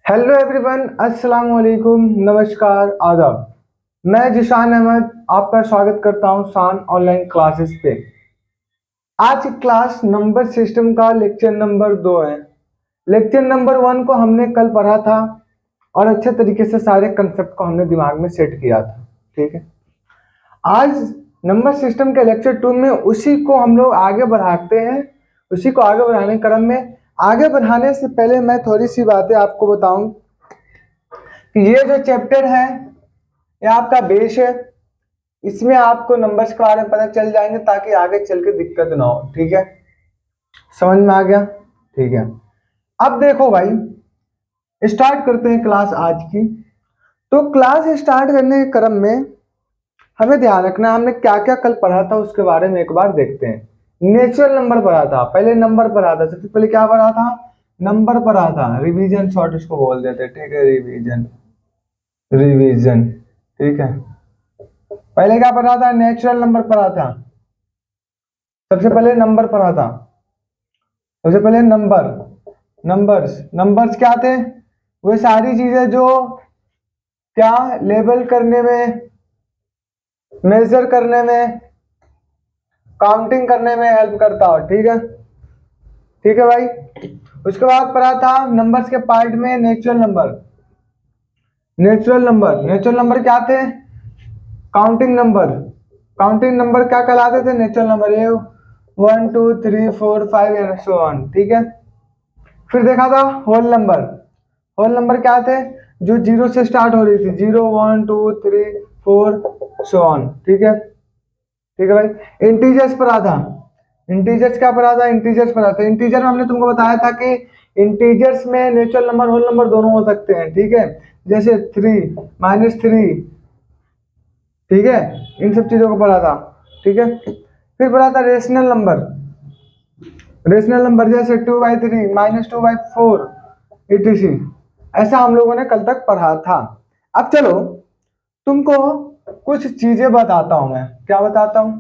Hello everyone, अस्सलाम वालेकुम, नमस्कार, आदाब। मैं जिशान अहमद आपका स्वागत करता हूं शान ऑनलाइन क्लासेस पे। आज क्लास नंबर सिस्टम का लेक्चर नंबर 2 है। लेक्चर नंबर 1 को हमने कल पढ़ा था और अच्छे तरीके से सारे कंसेप्ट को हमने दिमाग में सेट किया था। ठीक है, आज नंबर सिस्टम के लेक्चर 2 में उसी को हम लोग आगे बढ़ाते हैं। उसी को आगे बढ़ाने के क्रम में आगे बढ़ाने से पहले मैं थोड़ी सी बातें आपको बताऊं कि ये जो चैप्टर है ये आपका बेस है। इसमें आपको नंबर्स के बारे में पता चल जाएंगे ताकि आगे चल के दिक्कत ना हो। ठीक है, समझ में आ गया? ठीक है, अब देखो भाई, स्टार्ट करते हैं क्लास आज की। तो क्लास स्टार्ट करने के क्रम में हमें ध्यान रखना है हमने क्या क्या कल पढ़ा था उसके बारे में एक बार देखते हैं। नेचुरल नंबर पढ़ा था, पहले नंबर पढ़ा था। सबसे पहले क्या पढ़ा था? नंबर पढ़ा था। रिवीजन शॉर्ट इसको बोल देते हैं। ठीक है, रिवीजन, रिवीजन। ठीक है, पहले क्या पढ़ा था? नेचुरल नंबर पढ़ा था। सबसे पहले नंबर पढ़ा था। सबसे पहले नंबर्स नंबर्स क्या थे? वे सारी चीजें जो क्या लेबल करने में, मेजर करने में, काउंटिंग करने में हेल्प करता हो। ठीक है, ठीक है भाई। उसके बाद पढ़ा था नंबर्स के पार्ट में नेचुरल नंबर। नेचुरल नंबर क्या थे? Counting number. काउंटिंग नंबर क्या कहलाते थे? Natural number. ये 1 2 3 4 5 एंड सो ऑन। ठीक है, फिर देखा था होल नंबर। होल नंबर क्या थे? जो जीरो से स्टार्ट हो रही थी, 0 1 2 3 4 सो ऑन। ठीक है, ठीक है भाई। इंटीजर्स पढ़ा था। इंटीजर्स क्या पढ़ा था? इंटीजर्स पढ़ा था। इंटीजर में हमने तुमको बताया था कि इंटीजर्स में नेचुरल नंबर होल नंबर दोनों हो सकते हैं। ठीक है, जैसे 3 -3। ठीक है, इन सब चीजों को पढ़ा था। ठीक है, फिर पढ़ा था रेशनल नंबर। रेशनल नंबर जैसे 2/3 -2/4 etc। ऐसा हम लोगों ने कल तक पढ़ा था। अब चलो तुमको कुछ चीजें बताता हूं मैं। क्या बताता हूं?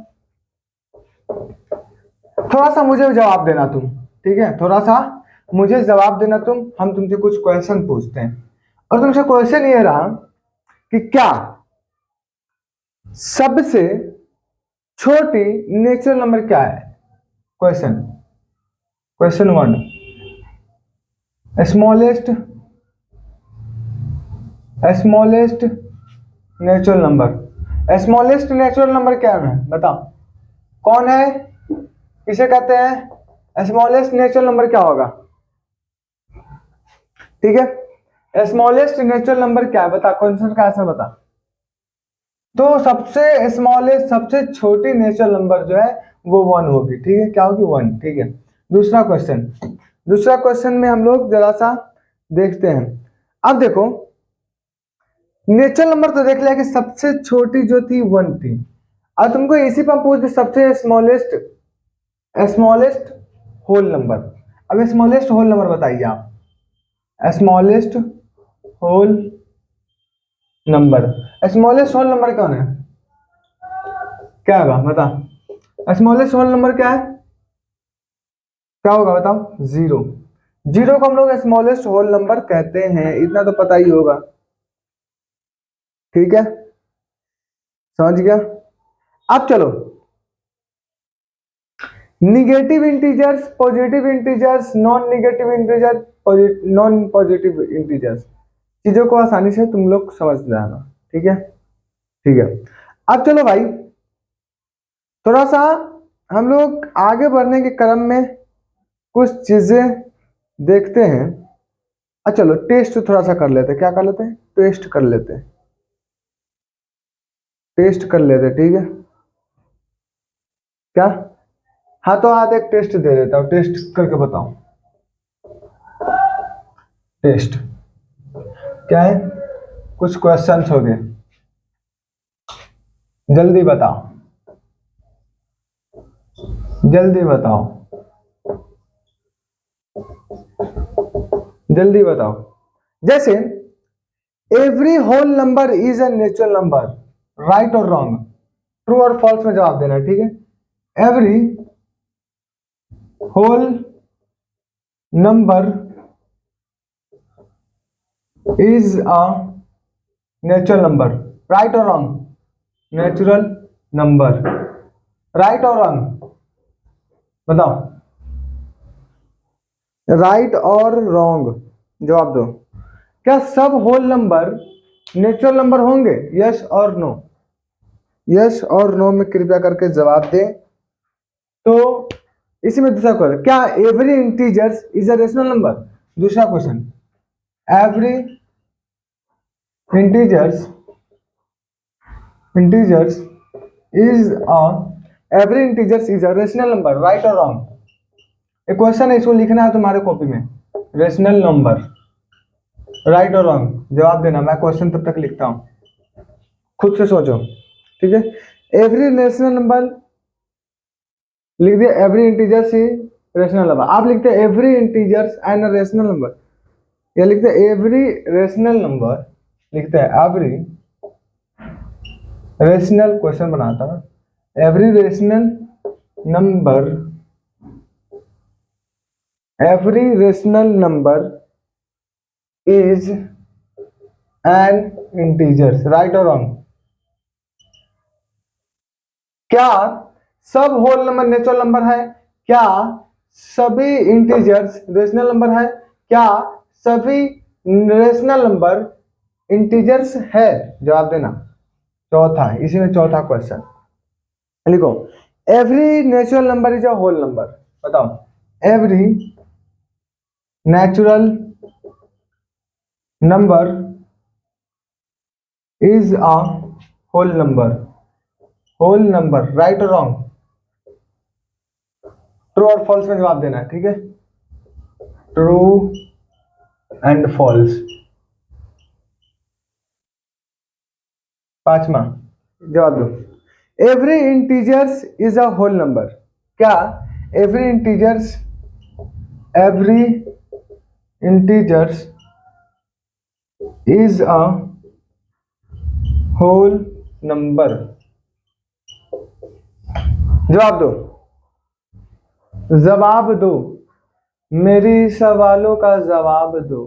थोड़ा सा मुझे जवाब देना तुम। ठीक है, थोड़ा सा मुझे जवाब देना तुम। हम तुमसे कुछ क्वेश्चन पूछते हैं और तुमसे क्वेश्चन ये रहा कि क्या सबसे छोटी नेचुरल नंबर क्या है? Question, question 1। Smallest, smallest natural number. Smallest natural number क्या है? बताओ कौन है, किसे कहते हैं? स्मॉलेस्ट नेचुरल नंबर क्या होगा? ठीक है, स्मॉलेस्ट नेचुरल नंबर क्या है? बता, क्वेश्चन का आंसर बता। तो सबसे स्मॉलेस्ट, सबसे छोटी नेचुरल नंबर जो है वो 1 होगी। ठीक है, क्या होगी? 1। ठीक है, दूसरा क्वेश्चन। दूसरा क्वेश्चन में हम लोग जरा सा देखते हैं। अब देखो, नेचुरल नंबर तो देख लिया कि सबसे छोटी जो थी 1 थी। अब तुमको इसी पर पूछ सबसे स्मॉलेस्ट, स्मॉलेस्ट होल नंबर। अब स्मॉलेस्ट होल नंबर बताइए आप। Smallest whole number, smallest whole number कौन है? क्या होगा बता? स्मॉलेस्ट होल नंबर क्या है? क्या होगा बताओ? 0। 0 को हम लोग स्मॉलेस्ट होल नंबर कहते हैं, इतना तो पता ही होगा। ठीक है, समझ गया? अब चलो, negative integers, positive integers, non negative integer, non positive integers, चीजों को आसानी से तुम लोग समझ जाना। ठीक है, ठीक है। अब चलो भाई, थोड़ा सा हम लोग आगे बढ़ने के क्रम में कुछ चीजें देखते हैं। अच्छा चलो टेस्ट थोड़ा सा कर लेते हैं। क्या कर लेते हैं? टेस्ट कर लेते हैं, टेस्ट कर लेते हैं। ठीक है, क्या? हाथों हाथ एक टेस्ट दे देता हूँ, टेस्ट करके बताओ। टेस्ट क्या है? कुछ क्वेश्चंस हो गए, जल्दी बताओ, जल्दी बताओ, जल्दी बताओ। जैसे every whole number is a natural number, right और रॉन्ग? ट्रू और फॉल्स में जवाब देना है। ठीक है, every whole number is a natural number, right और रॉन्ग? नेचुरल नंबर, राइट और रॉन्ग बताओ, राइट और रॉन्ग जवाब दो। क्या सब होल नंबर नेचुरल नंबर होंगे? यस और नो, यस और नो में कृपया करके जवाब दें। तो इसी में दूसरा क्वेश्चन, क्या every integers is a rational number? दूसरा question, every integers integers is a every integers is a rational number, right और रॉन्ग? एक क्वेश्चन है, इसको लिखना है तुम्हारे कॉपी में, रेशनल नंबर, राइट और रॉन्ग जवाब देना। मैं क्वेश्चन तब तक लिखता हूं, खुद से सोचो, ठीक है? एवरी रेशनल नंबर लिख दिया, एवरी इंटीजर्स ही रेशनल नंबर। आप लिखते हैं every integers and rational number, या लिखते हैं एवरी रेशनल नंबर, लिखते हैं एवरी रेशनल, क्वेश्चन बनाता हूं, every rational number, every rational number is an integers, right और रॉन्ग? क्या सब होल नंबर नेचुरल नंबर है? क्या सभी इंटीजर्स रेशनल नंबर है? क्या सभी रेशनल नंबर इंटीजर्स है? जवाब देना। चौथा, इसी में चौथा क्वेश्चन लिखो, every natural number is a whole number, बताओ, every natural number is a whole number, whole number, right और रॉन्ग? ट्रू और फॉल्स में जवाब देना है, ठीक है? True and false. पांचवा जवाब दो, every integers is a whole number. क्या every integers, every integers is a whole number? जवाब दो, जवाब दो, मेरी सवालों का जवाब दो,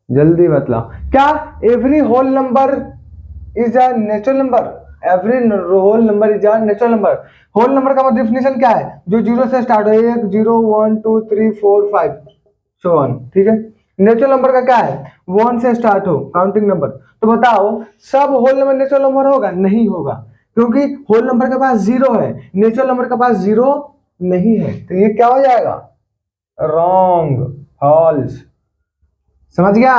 जल्दी बतलाओ। क्या every whole number is a natural number? Every whole number is a natural number. Whole number का डेफिनेशन क्या है? जो जीरो से स्टार्ट हो, 1 0 1 2 3 4 5 सो ऑन, ठीक है? नेचुरल नंबर का क्या है? 1 से स्टार्ट हो, काउंटिंग नंबर। तो बताओ, सब होल नंबर नेचुरल नंबर होगा? नहीं होगा, क्योंकि होल नंबर के पास जीरो है, नेचुरल नंबर के पास जीरो नहीं है। तो ये क्या हो जाएगा? Wrong, false. समझ गया?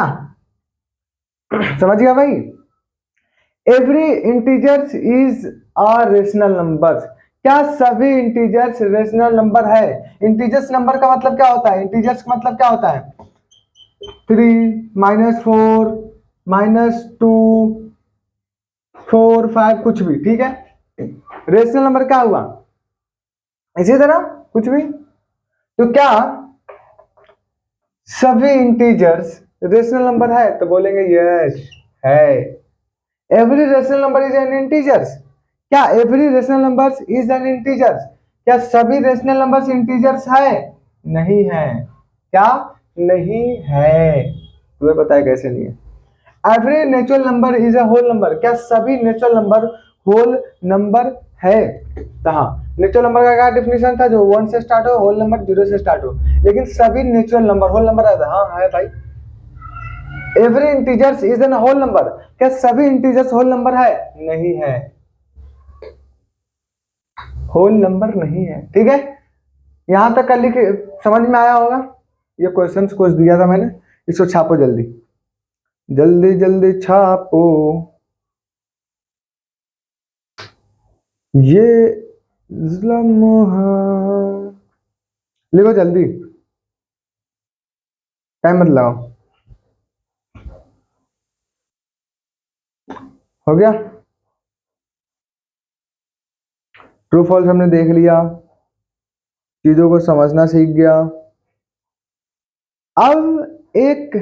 समझ गया भाई? Every integers is a rational number. क्या सभी इंटीजर्स रेशनल नंबर है? इंटीजर्स नंबर का मतलब क्या होता है? इंटीजर्स का मतलब क्या होता है? 3 -4 -2 4 5 कुछ भी, ठीक है? रेशनल नंबर क्या हुआ? इसी तरह कुछ भी। तो क्या सभी इंटीजर्स रेशनल नंबर है? तो बोलेंगे यस है। Every rational number is an integers. क्या every rational numbers is an integers? क्या सभी रेशनल नंबर्स इंटीजर्स है? नहीं है। क्या नहीं है? तुम्हें पता है कैसे नहीं है? Every natural number is a whole number. क्या सभी नेचुरल नंबर होल नंबर है? तो हाँ, नेचुरल नंबर का क्या डेफिनेशन था? जो 1 से स्टार्ट हो, होल नंबर 0 से स्टार्ट हो। लेकिन सभी नेचुरल नंबर होल नंबर आता है? हाँ है भाई। Every integers is an whole number. क्या सभी इंटीजर्स होल नंबर है? नहीं है, होल नंबर नहीं है, ठीक है? यहां तक का लिख, समझ में आया होगा? ये क्वेश्चंस कुछ दिया था मैंने, इसको छापो जल्दी, जल्दी जल्दी छापो। ये लिखो जल्दी, टाइम मत लगाओ। हो गया? ट्रू फॉल्स हमने देख लिया, चीजों को समझना सीख गया। अब एक,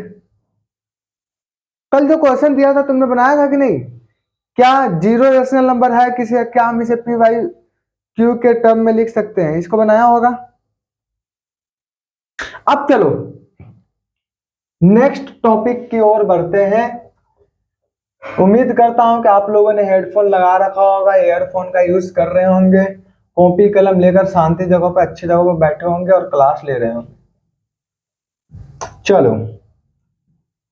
कल जो क्वेश्चन दिया था तुमने बनाया था कि नहीं? क्या जीरो रेशनल नंबर है किसी का? क्या हम इसे पी वाई क्यू के टर्म में लिख सकते हैं? इसको बनाया होगा। अब चलो, नेक्स्ट टॉपिक की ओर बढ़ते हैं। उम्मीद करता हूं कि आप लोगों ने हेडफोन लगा रखा होगा, ईयरफोन का यूज कर रहे होंगे, कॉपी कलम लेकर शांति जगह पर अच्छी जगह पर बैठे होंगे और क्लास ले रहे होंगे। चलो,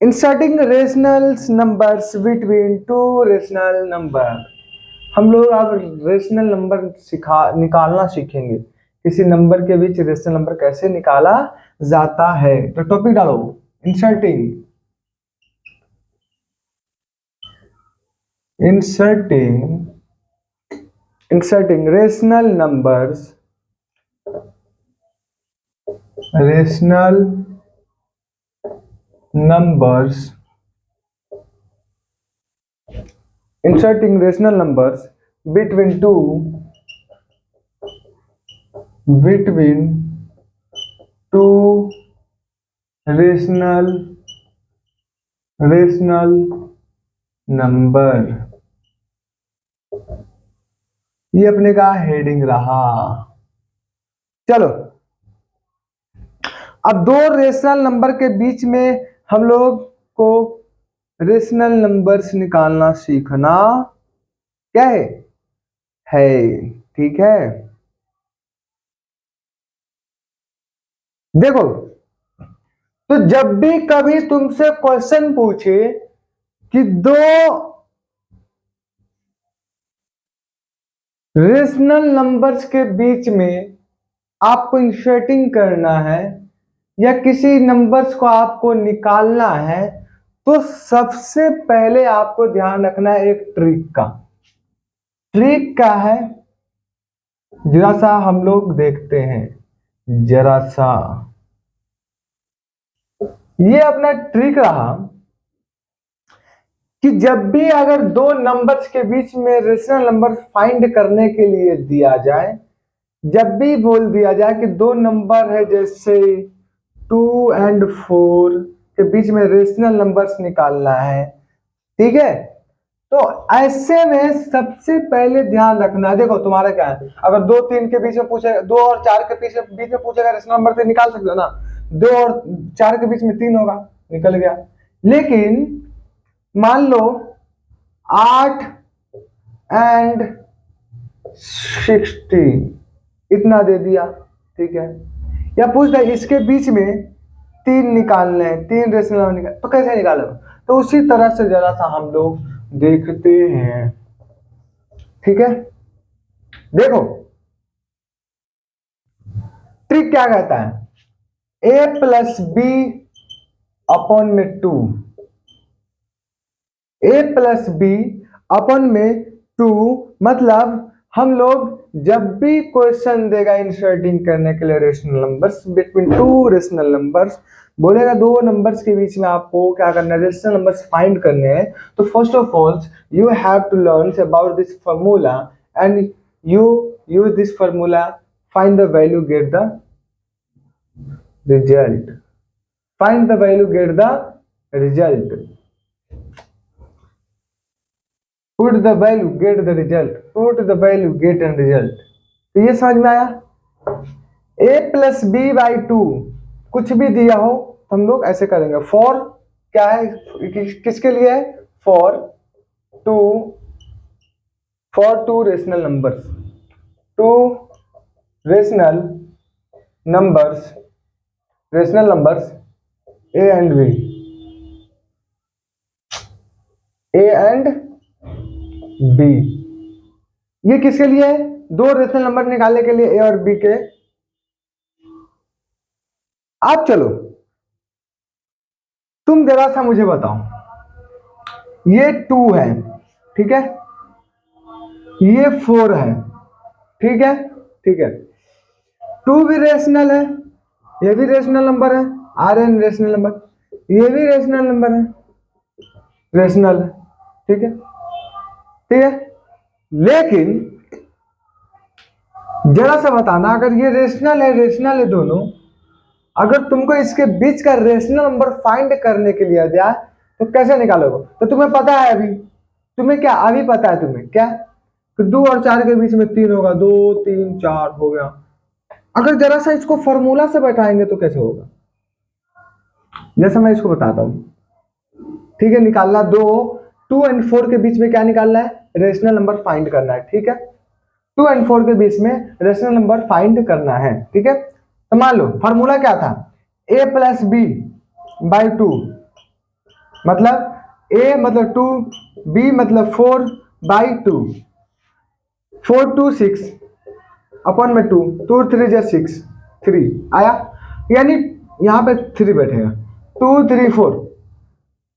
inserting rationals numbers between two rational number. हम लोग अब रेशनल नंबर निकालना सीखेंगे। किसी नंबर के बीच रेशनल नंबर कैसे निकाला जाता है। तो टॉपिक डालो, inserting rational numbers inserting rational numbers between two rational number, ये अपने का हेडिंग रहा। चलो, अब दो रेशनल नंबर के बीच में हम लोग को रेशनल नंबर्स निकालना सीखना क्या है, ठीक है। देखो, तो जब भी कभी तुमसे क्वेश्चन पूछे कि दो रेशनल नंबर्स के बीच में आपको इंसर्टिंग करना है या किसी नंबर्स को आपको निकालना है, तो सबसे पहले आपको ध्यान रखना है एक ट्रिक का। ट्रिक क्या है, जरा सा हम लोग देखते हैं। जरा सा ये अपना ट्रिक रहा कि जब भी अगर दो नंबर्स के बीच में रेशनल नंबर फाइंड करने के लिए दिया जाए, जब भी बोल दिया जाए कि दो नंबर है जैसे 2 और 4 के बीच में रेशनल नंबर्स निकालना है, ठीक है, तो ऐसे में सबसे पहले ध्यान रखना। देखो तुम्हारा क्या है, अगर 2 3 के बीच में पूछेगा, 2 और 4 के बीच में पूछेगा रेशनल नंबर से निकाल सकते हो ना। 2 और 4 के बीच में 3 होगा, निकल गया। लेकिन मान लो 8 और 16 इतना दे दिया, ठीक है, या पूछता है इसके बीच में 3 निकालने हैं, 3 रेशनल नंबर निकाल, तो कैसे निकालोगे। तो उसी तरह से जरा सा हम लोग देखते हैं, ठीक है। देखो ट्रिक क्या कहता है, a प्लस बी अपॉन में 2, a प्लस बी अपॉन में 2, मतलब हम लोग जब भी क्वेश्चन देगा इंसर्टिंग करने के लिए rational numbers between two rational numbers, बोलेगा दो नंबर्स के बीच में आपको क्या करना है, रेशनल नंबर्स फाइंड करने हैं, तो first of all you have to learn about this formula and you use this formula, find the value, get the result, find the value, get the result, put the value, get the result, put the value, get the result। तो ये समझ में आया। a plus B by 2 कुछ भी दिया हो तो हम लोग ऐसे करेंगे। फॉर क्या है, किसके लिए है, for two rational numbers, two rational numbers a and b, a and b, ये किसके लिए है, दो रेशनल नंबर निकालने के लिए a और b के। आप चलो तुम जरा सा मुझे बताओ, ये 2 है, ठीक है, ये 4 है, ठीक है, ठीक है, 2 भी रेशनल है, ये भी रेशनल नंबर है, Rn रेशनल नंबर, ये भी रेशनल नंबर है, रेशनल है, ठीक है, ठीक है। लेकिन जरा सा बताना, अगर ये रेशनल है दोनों, अगर तुमको इसके बीच का रेशनल नंबर फाइंड करने के लिए दिया तो कैसे निकालोगे। तो तुम्हें पता है, अभी पता है तुम्हें क्या, तो 2 और 4 के बीच में 3 होगा, 2 3 4 हो गया। अगर जरा सा इसको फॉर्मूला से बैठाएंगे तो कैसे होगा, जैसे मैं इसको बताता हूँ, ठीक है। निकालना दो 2 और 4 के बीच में क्या निकालना है, रेशनल नंबर फाइंड करना है, ठीक है। 2 और 4 के बीच में रेशनल नंबर फाइंड करना है, ठीक है। तो मान लो फॉर्मूला क्या था, a प्लस बी बाई 2, मतलब a मतलब 2, b मतलब 4 बाई 2, 4 2 6 अपॉन में 2, 2 3 जा 6, 3 आया, यानी यहाँ पे 3 बैठेगा, 2 3 4,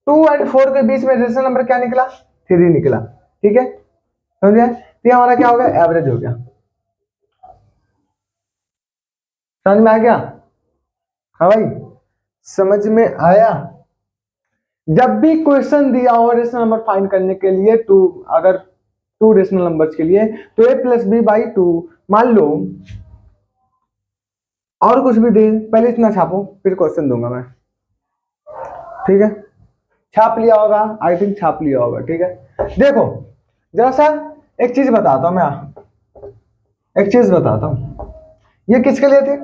2 और 4 के बीच में रेशनल नंबर क्या निकला, 3 निकला, ठीक है। समझे, तो ये हमारा क्या हो गया, एवरेज हो गया। समझ में आ गया, हाँ भाई, समझ में आया। जब भी क्वेश्चन दिया हो रेशनल नंबर फाइंड करने के लिए, टू अगर 2 रेशनल नंबर्स के लिए, तो a प्लस बी बाई 2, मान लो और कुछ भी दे, पहले इतना छापो फिर क्वेश्चन दूंगा मैं, ठीक है। छाप लिया होगा, आई थिंक छाप लिया होगा, ठीक है। देखो जरा सा एक चीज बताता हूं मैं, एक चीज बताता हूं, ये किसके लिए थे,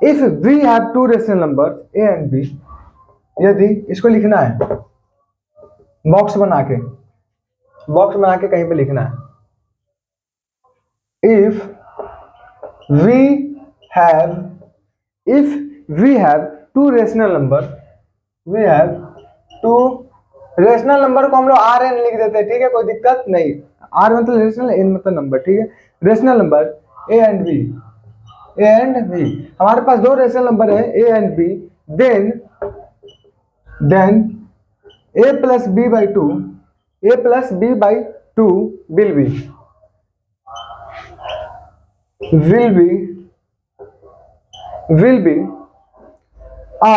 if we have 2 rational number a and b, यदि इसको लिखना है बॉक्स बना के, बॉक्स बना के कहीं पे लिखना है, if we have, if we have 2 rational number, we have 2 rational number को हम लोग आर एन लिख देते हैं, ठीक है, कोई दिक्कत नहीं, आर मतलब रेशनल, एन मतलब नंबर, ठीक है। Rational number A and B, A and B, हमारे पास 2 रेशनल नंबर है A and B, then a plus B by 2, a plus B by 2 will be will be will be a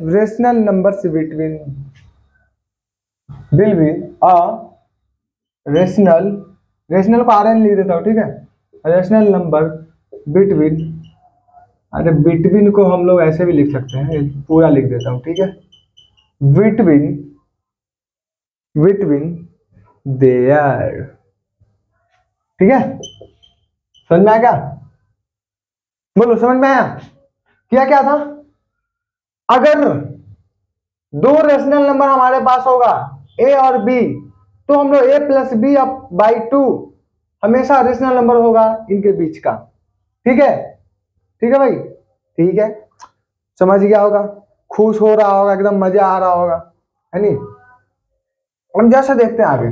rational numbers between, will be a rational, rational को are N लिख देता हूँ, ठीक है, rational number between, अरे between को हम लोग ऐसे भी लिख सकते हैं, पूरा लिख देता हूँ, ठीक है, बिटवीन, बिटवीन देयर, ठीक है। समझ में आया क्या, बोलो समझ में आया, किया क्या था, अगर 2 रेशनल नंबर हमारे पास होगा a और b, तो हम लोग a प्लस बी बाई 2 हमेशा रेशनल नंबर होगा इनके बीच का, ठीक है, ठीक है भाई, ठीक है, समझ गया होगा, खुश हो रहा होगा, एकदम मजा आ रहा होगा, है नहीं। हम जैसे देखते हैं आगे,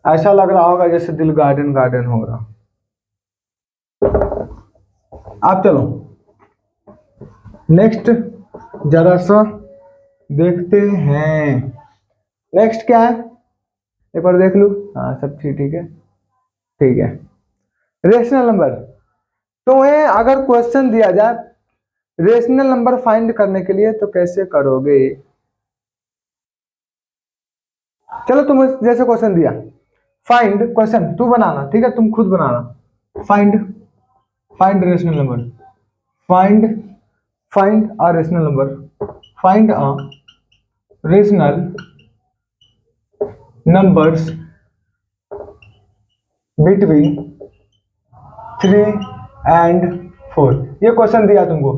ऐसा लग रहा होगा जैसे दिल गार्डन गार्डन हो रहा। आप चलो नेक्स्ट जरा सा देखते हैं, नेक्स्ट क्या है, एक बार देख लू, हाँ सब ठीक है, ठीक है। रेशनल नंबर, तुम्हें अगर क्वेश्चन दिया जाए रेशनल नंबर फाइंड करने के लिए तो कैसे करोगे, चलो तुम जैसे क्वेश्चन दिया, फाइंड, क्वेश्चन तू बनाना, ठीक है, तुम खुद बनाना, find, find rational number, find, find a rational number, find a rational numbers between 3 and 4, ये क्वेश्चन दिया तुमको,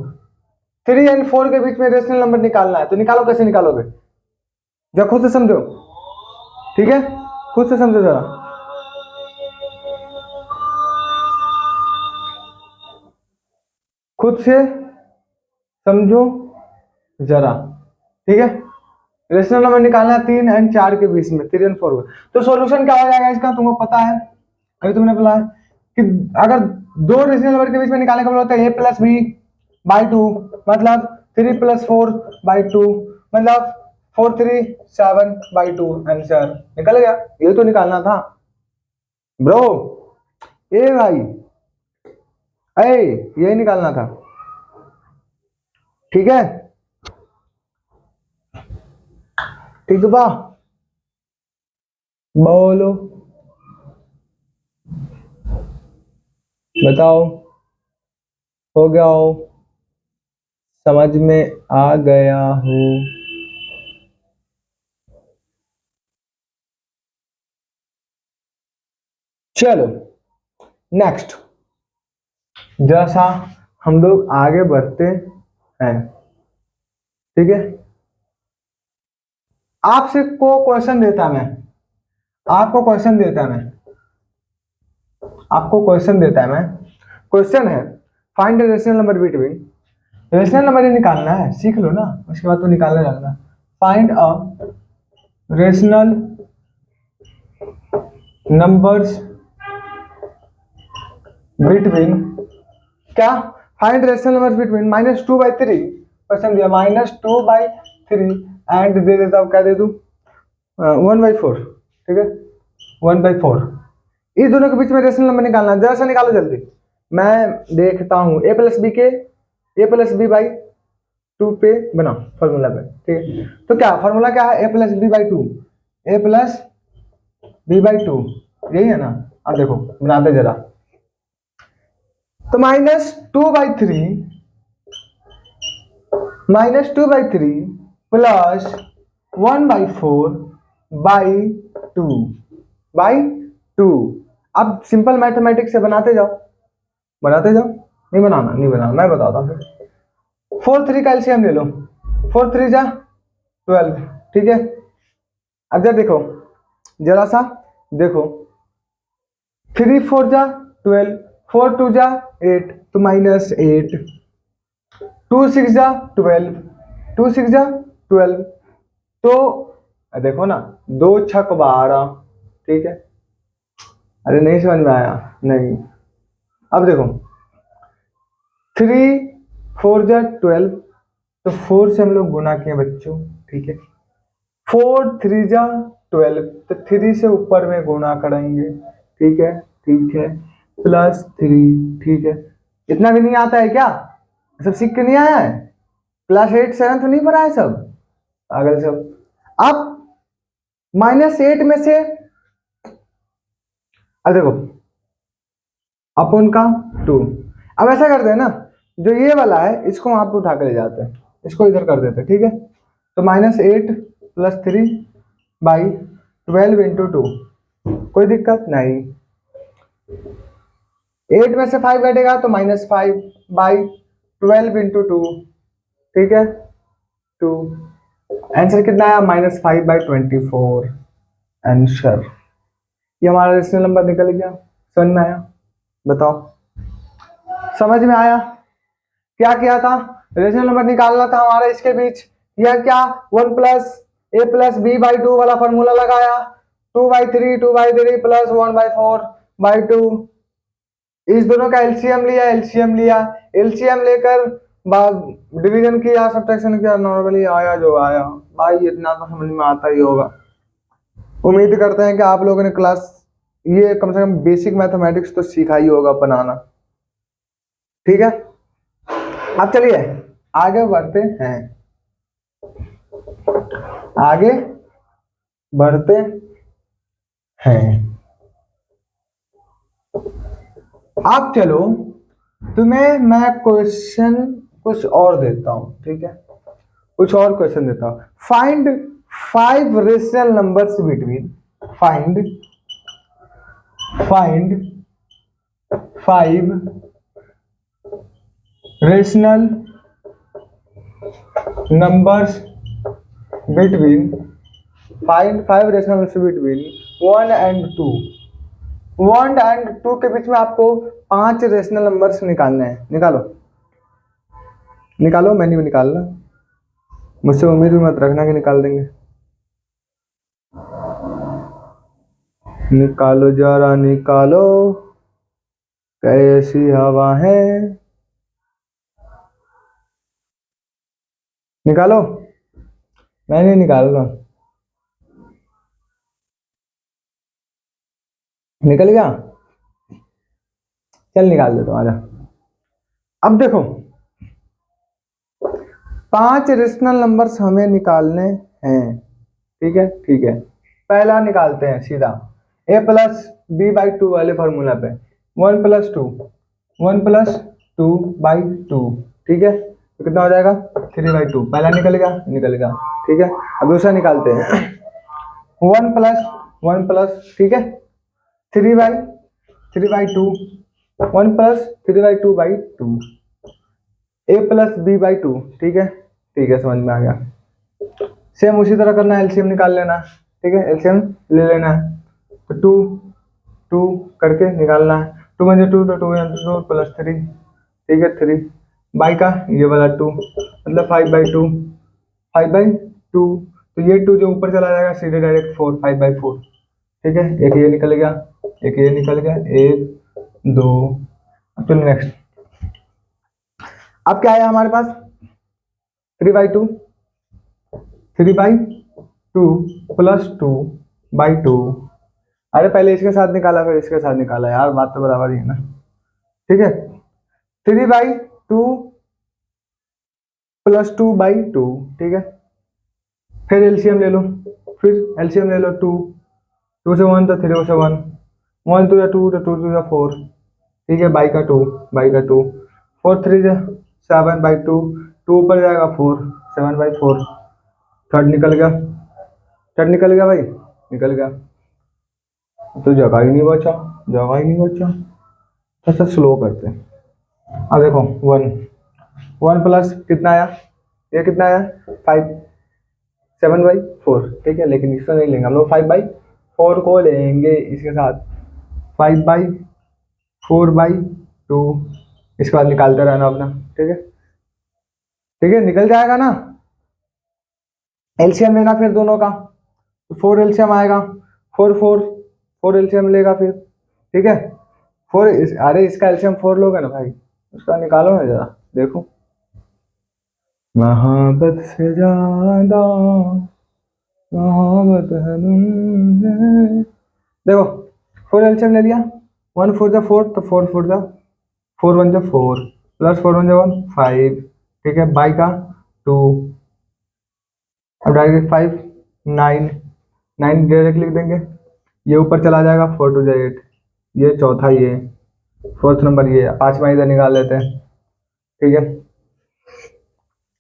3 एंड 4 के बीच में रेशनल नंबर निकालना है, तो निकालो, कैसे निकालोगे, जरा खुद से समझो, ठीक है, खुद से समझो जरा, खुद से समझो जरा, ठीक है। रेशनल नंबर निकालना है 3 एंड 4 के बीच में, 3 एंड 4 में, तो सॉल्यूशन क्या हो जाएगा इसका, तुमको पता है, अभी तुमने बोला कि अगर 2 रेशनल नंबर के बीच में निकालने का बोला होता है a प्लस बी बाई 2, मतलब 3 प्लस 4 बाई 2, मतलब 4 3 7 बाई 2, आंसर निकल गया, ये तो निकालना था ब्रो, ए भाई, ए यही निकालना था, ठीक है, ठीक बा, बोलो बताओ, हो गया हो, समझ में आ गया हो, चलो नेक्स्ट, जैसा हम लोग आगे बढ़ते है। ठीक है, आपसे को क्वेश्चन देता मैं, आपको क्वेश्चन देता मैं, आपको क्वेश्चन देता है मैं, क्वेश्चन है find the rational number between, rational number ही निकालना है, सीख लो ना, उसके बाद तो निकालने लगना। Find a rational numbers between, क्या find rational numbers between -2/3, question दिया -2/3 एंड दे देता हूँ, क्या दे दूँ 1/4। ठीक है, 1/4, इस दोनों के बीच में रेशनल नंबर निकालना है, जरा सा निकालो जल्दी, मैं देखता हूँ। ए प्लस बी के A+B/2 पे बनाओ फॉर्मूला पे। ठीक है, तो क्या फॉर्मूला क्या है, A+B/2, A+B/2, यही है ना। अब देखो बनाते जरा, तो -2/3 प्लस 1/4/2। अब सिंपल मैथमेटिक्स से बनाते जाओ, बनाते जाओ, नहीं बनाना, नहीं बनाना, मैं बताता हूँ। 4 3 का एलसीएम ले लो, 4 3 जा 12। ठीक है, अब जरा देखो, जरा सा देखो, 3 4 जा 12, 4 2 जा 8, तो -8, 2 6 जा 12, 2 6 जा 12, तो देखो ना, 2 छक 12। ठीक है, अरे नहीं समझ में आया, नहीं। अब देखो 3 4 जा 12, तो 4 से हम लोग गुना किए बच्चों। ठीक है, 4 3 जा 12, तो 3 से ऊपर में गुना करेंगे। ठीक है, ठीक है, +3। ठीक है, इतना भी नहीं आता है क्या, सब सीख के नहीं आया है, क्लास 8 7 नहीं पढ़ा है सब, पागल सब। अब -8 में से, अब देखो अपन का 2, अब ऐसा करते हैं ना, जो ये वाला है इसको वहां पे उठा के ले जाते हैं, इसको इधर कर देते हैं। ठीक है, तो -8 + 3/12 × 2, कोई दिक्कत नहीं। 8 में से 5 घटेगा तो -5/12 × 2। ठीक है, 2, आंसर कितना आया, -5/24 आंसर। ये हमारा रेशनल नंबर निकल गया। समझ में आया, बताओ, समझ में आया। क्या किया था, रेशनल नंबर निकालना था हमारा इसके बीच, यह क्या 1 + A+B/2 वाला फॉर्मूला लगाया, 2/3 प्लस 1/4/2, इस दोनों का एलसीएम लिया, एलसीएम लेकर डिवीजन किया, सब्ट्रैक्शन किया, नॉर्मली आया जो आया। भाई इतना तो समझ में आता ही होगा। उम्मीद करते हैं कि आप लोगों ने क्लास ये कम से कम बेसिक मैथमेटिक्स तो सीखा ही होगा बनाना। ठीक है, अब चलिए आगे बढ़ते हैं, आगे बढ़ते हैं। अब चलो तुम्हें मैं क्वेश्चन कुछ और देता हूं। ठीक है, कुछ और क्वेश्चन देता हूं। Find 5 rational numbers between, find 5 rational numbers between, find 5 rational numbers between 1 and 2। 1 and 2 के बीच में आपको 5 रेशनल नंबर्स निकालने हैं। निकालो, निकालो, मैंने भी निकालना, मुझसे उम्मीद भी मत रखना कि निकाल देंगे। निकालो जरा निकालो, कैसी हवा है, निकालो, मैं नहीं निकाल रहा, निकल गया, चल निकाल दे तुम्हारा। अब देखो 5 रेशनल नंबर्स हमें निकालने हैं। ठीक है, ठीक है, पहला निकालते हैं सीधा, A+B/2 वाले फॉर्मूला पे, 1 + 2, 1 + 2/2। ठीक है, तो कितना हो जाएगा 3/2, पहला निकल गया, निकल गया। ठीक है, अब दूसरा निकालते हैं, 1 + 1 +, ठीक है, 3/2, 1 + 3/2/2, a plus B by two. ठीक है, ठीक है, समझ में आ गया। सेम उसी तरह करना है, एलसीएम निकाल लेना। ठीक है, एलसीएम ले लेना है, तो टू टू करके निकालना है। टू वन टू, तो टू टू प्लस थ्री। ठीक है, थ्री बाई का ये वाला टू, मतलब five by two, five by two. तो ये टू जो ऊपर चला जाएगा सीधे direct four, five by four. ठीक है, एक ये निकल गया, एक ये निकल गया, एक दो। अब चलो नेक्स्ट। अब क्या आया हमारे पास, three by two, three by two plus two by two. अरे पहले इसके साथ निकाला फिर इसके साथ निकाला यार, बात तो बराबर ही है ना। ठीक है, three by two plus two by two. ठीक है, फिर एलसीएम ले लो, फिर एलसीएम ले लो। टू टू से वन तो थ्री से वन, वन टू या टू तो टू टू या फोर। ठीक है, बाई का टू, बाई का टू, फोर थ्री से सेवन बाई टू, टू ऊपर जाएगा four, seven by four. Third निकल गया, थर्ड निकल गया भाई, निकल गया। तो जगह ही नहीं बचा, जगह ही नहीं बचा। थोड़ा सा स्लो करते हैं। अब देखो वन, वन प्लस कितना आया, ये कितना आया, फाइव, सेवन बाई फोर। ठीक है, लेकिन इसको नहीं लेंगे हम लोग, फाइव बाई फोर को लेंगे इसके साथ, five by four by two. इसके बाद निकालते रहना अपना। ठीक है, ठीक है, निकल जाएगा ना। एलसीएम लेना फिर दोनों का, तो फोर एलसीएम आएगा, फोर फोर, फोर एलसीएम लेगा फिर। ठीक है, फोर अरे इसका एलसीएम फोर लोगे ना भाई, उसका निकालो ना जरा, देखो। मोहब्बत से ज्यादा मोहब्बत है तुमसे। देखो फोर एलसीएम ले लिया, वन फोर जा फोर, तो फोर फोर जा फोर, वन जा फोर, प्लस फोर वन जा वन, फाइव। ठीक है, बाई का टू, अब direct five, nine, nine direct लिख देंगे। ये ऊपर चला जाएगा, फोर टू जा एट, ये चौथा, ये फोर्थ नंबर, ये पांचवा इधर निकाल लेते हैं। ठीक है,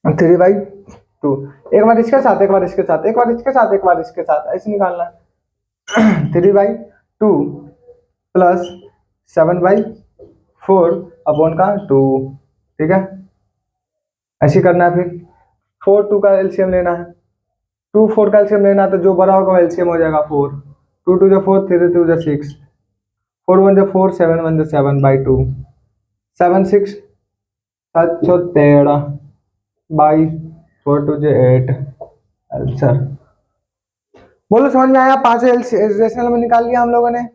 अब थ्री बाई टू, एक बार इसके साथ, एक बार इसके साथ, एक बार इसके साथ, एक बार इसके साथ, ऐसे निकालना है। Three by two plus seven by four upon का टू। ठीक है, ऐसे करना है। फिर फोर टू का एलसीएम लेना है, टू फोर का एलसीएम लेना है, तो जो बड़ा होगा एलसीएम हो जाएगा फोर, टू टू जा फोर, थ्री टू जा सिक्स, फोर वन जा फोर, सेवन वन जा seven by two, seven six सात सौ तेरह बाई फोर टू जे एट। आंसर बोलो, समझ में आया। पांच रेशनल नंबर निकाल लिया हम लोगों ने,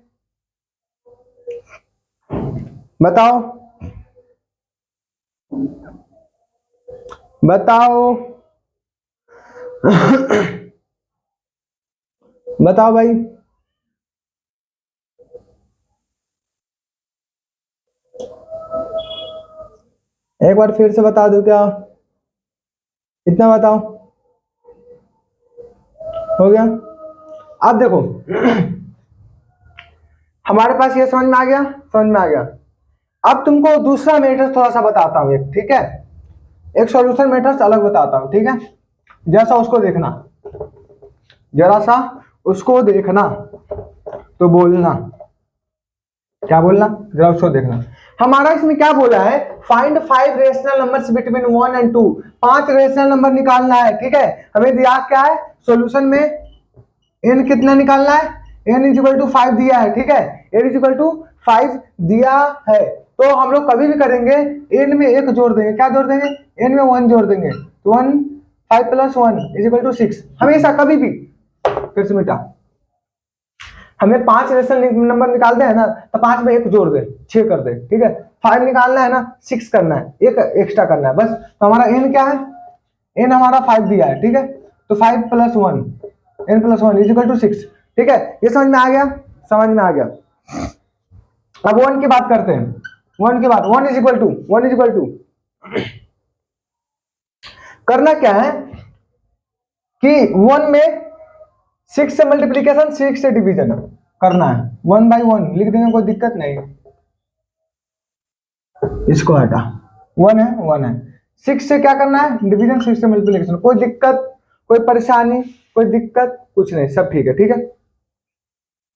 बताओ बताओ। बताओ भाई, एक बार फिर से बता दो क्या, इतना बताओ, हो गया। अब देखो हमारे पास ये समझ में आ गया, समझ में आ गया। अब तुमको दूसरा मेथड थोड़ा सा बताता हूँ एक, ठीक है, एक सॉल्यूशन मेथड अलग बताता हूँ। ठीक है, जैसा उसको देखना, जरा सा उसको देखना, तो बोलना, क्या बोलना, जरा उसको देखना। हमारा इसमें क्या बोला है, find five rational numbers between one and two, पांच रेशनल नंबर निकालना है। ठीक है, हमें दिया क्या है सॉल्यूशन में, एन कितना निकालना है, N is equal to five दिया है। ठीक है, N is equal to five दिया है, तो हम लोग कभी भी करेंगे एन में एक जोड़ देंगे, क्या जोड़ देंगे, एन में वन जोड़ देंगे, तो one, five plus one is equal to six, हमेशा कभी भी। फिर से मिटा, हमें पांच रेशनल नंबर निकालते हैं ना, तो पांच में एक जोड़ दे, छह कर दे। ठीक है, फाइव निकालना है ना, सिक्स करना है, एक एक्स्ट्रा करना है बस। तो हमारा एन क्या है, एन हमारा फाइव दिया है। ठीक है, तो five plus one, N plus one is equal to six. ठीक है, ये समझ में आ गया, समझ में आ गया। अब वन की बात करते हैं, वन की बात, one is equal to, one is equal to करना क्या है कि वन में सिक्स से मल्टीप्लीकेशन, सिक्स से डिवीजन करना है, वन बाई वन लिख देंगे, कोई दिक्कत नहीं। इसको हटा, वन है, वन है, सिक्स से क्या करना है डिवीजन, सिक्स से मल्टीप्लीकेशन, कोई दिक्कत, कोई परेशानी, कोई दिक्कत कुछ नहीं, सब ठीक है। ठीक है,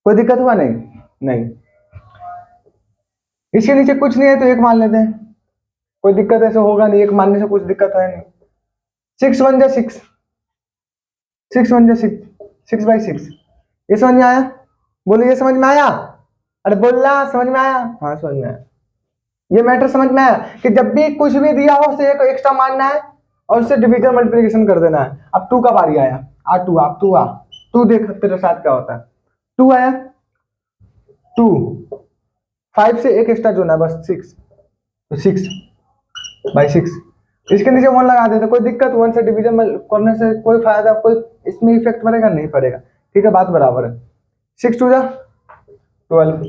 कोई दिक्कत हुआ नहीं, नहीं। इसके नीचे कुछ नहीं है तो एक मान लेते हैं, कोई दिक्कत ऐसे होगा नहीं, एक मानने से कुछ दिक्कत है नहीं। 6 1 जा 6, 6 1 जा 6, 6/6। ये समझ में आया? बोलिए समझ में आया? अरे बोलना समझ में आया? हाँ समझ में आया। ये मैटर समझ में आया कि जब भी कुछ भी दिया हो उसे एक एक्स्ट्रा मानना है और उससे डिवीजन मल्टीप्लिकेशन कर देना है। अब 2 का बारी आया, आ 2 आ, तू आ, तू देख तेरे साथ क्या होता है। 2 आया, 2 5 से एक एक्स्ट्रा जोड़ना है बस, 6, तो 6/6। इसके नीचे 1 लगा देते, कोई दिक्कत? 1 से डिवीजन करने से कोई फायदा, कोई इसमें इफेक्ट पड़ेगा? नहीं पड़ेगा। ठीक है, बात बराबर है। 6 2 जा 12,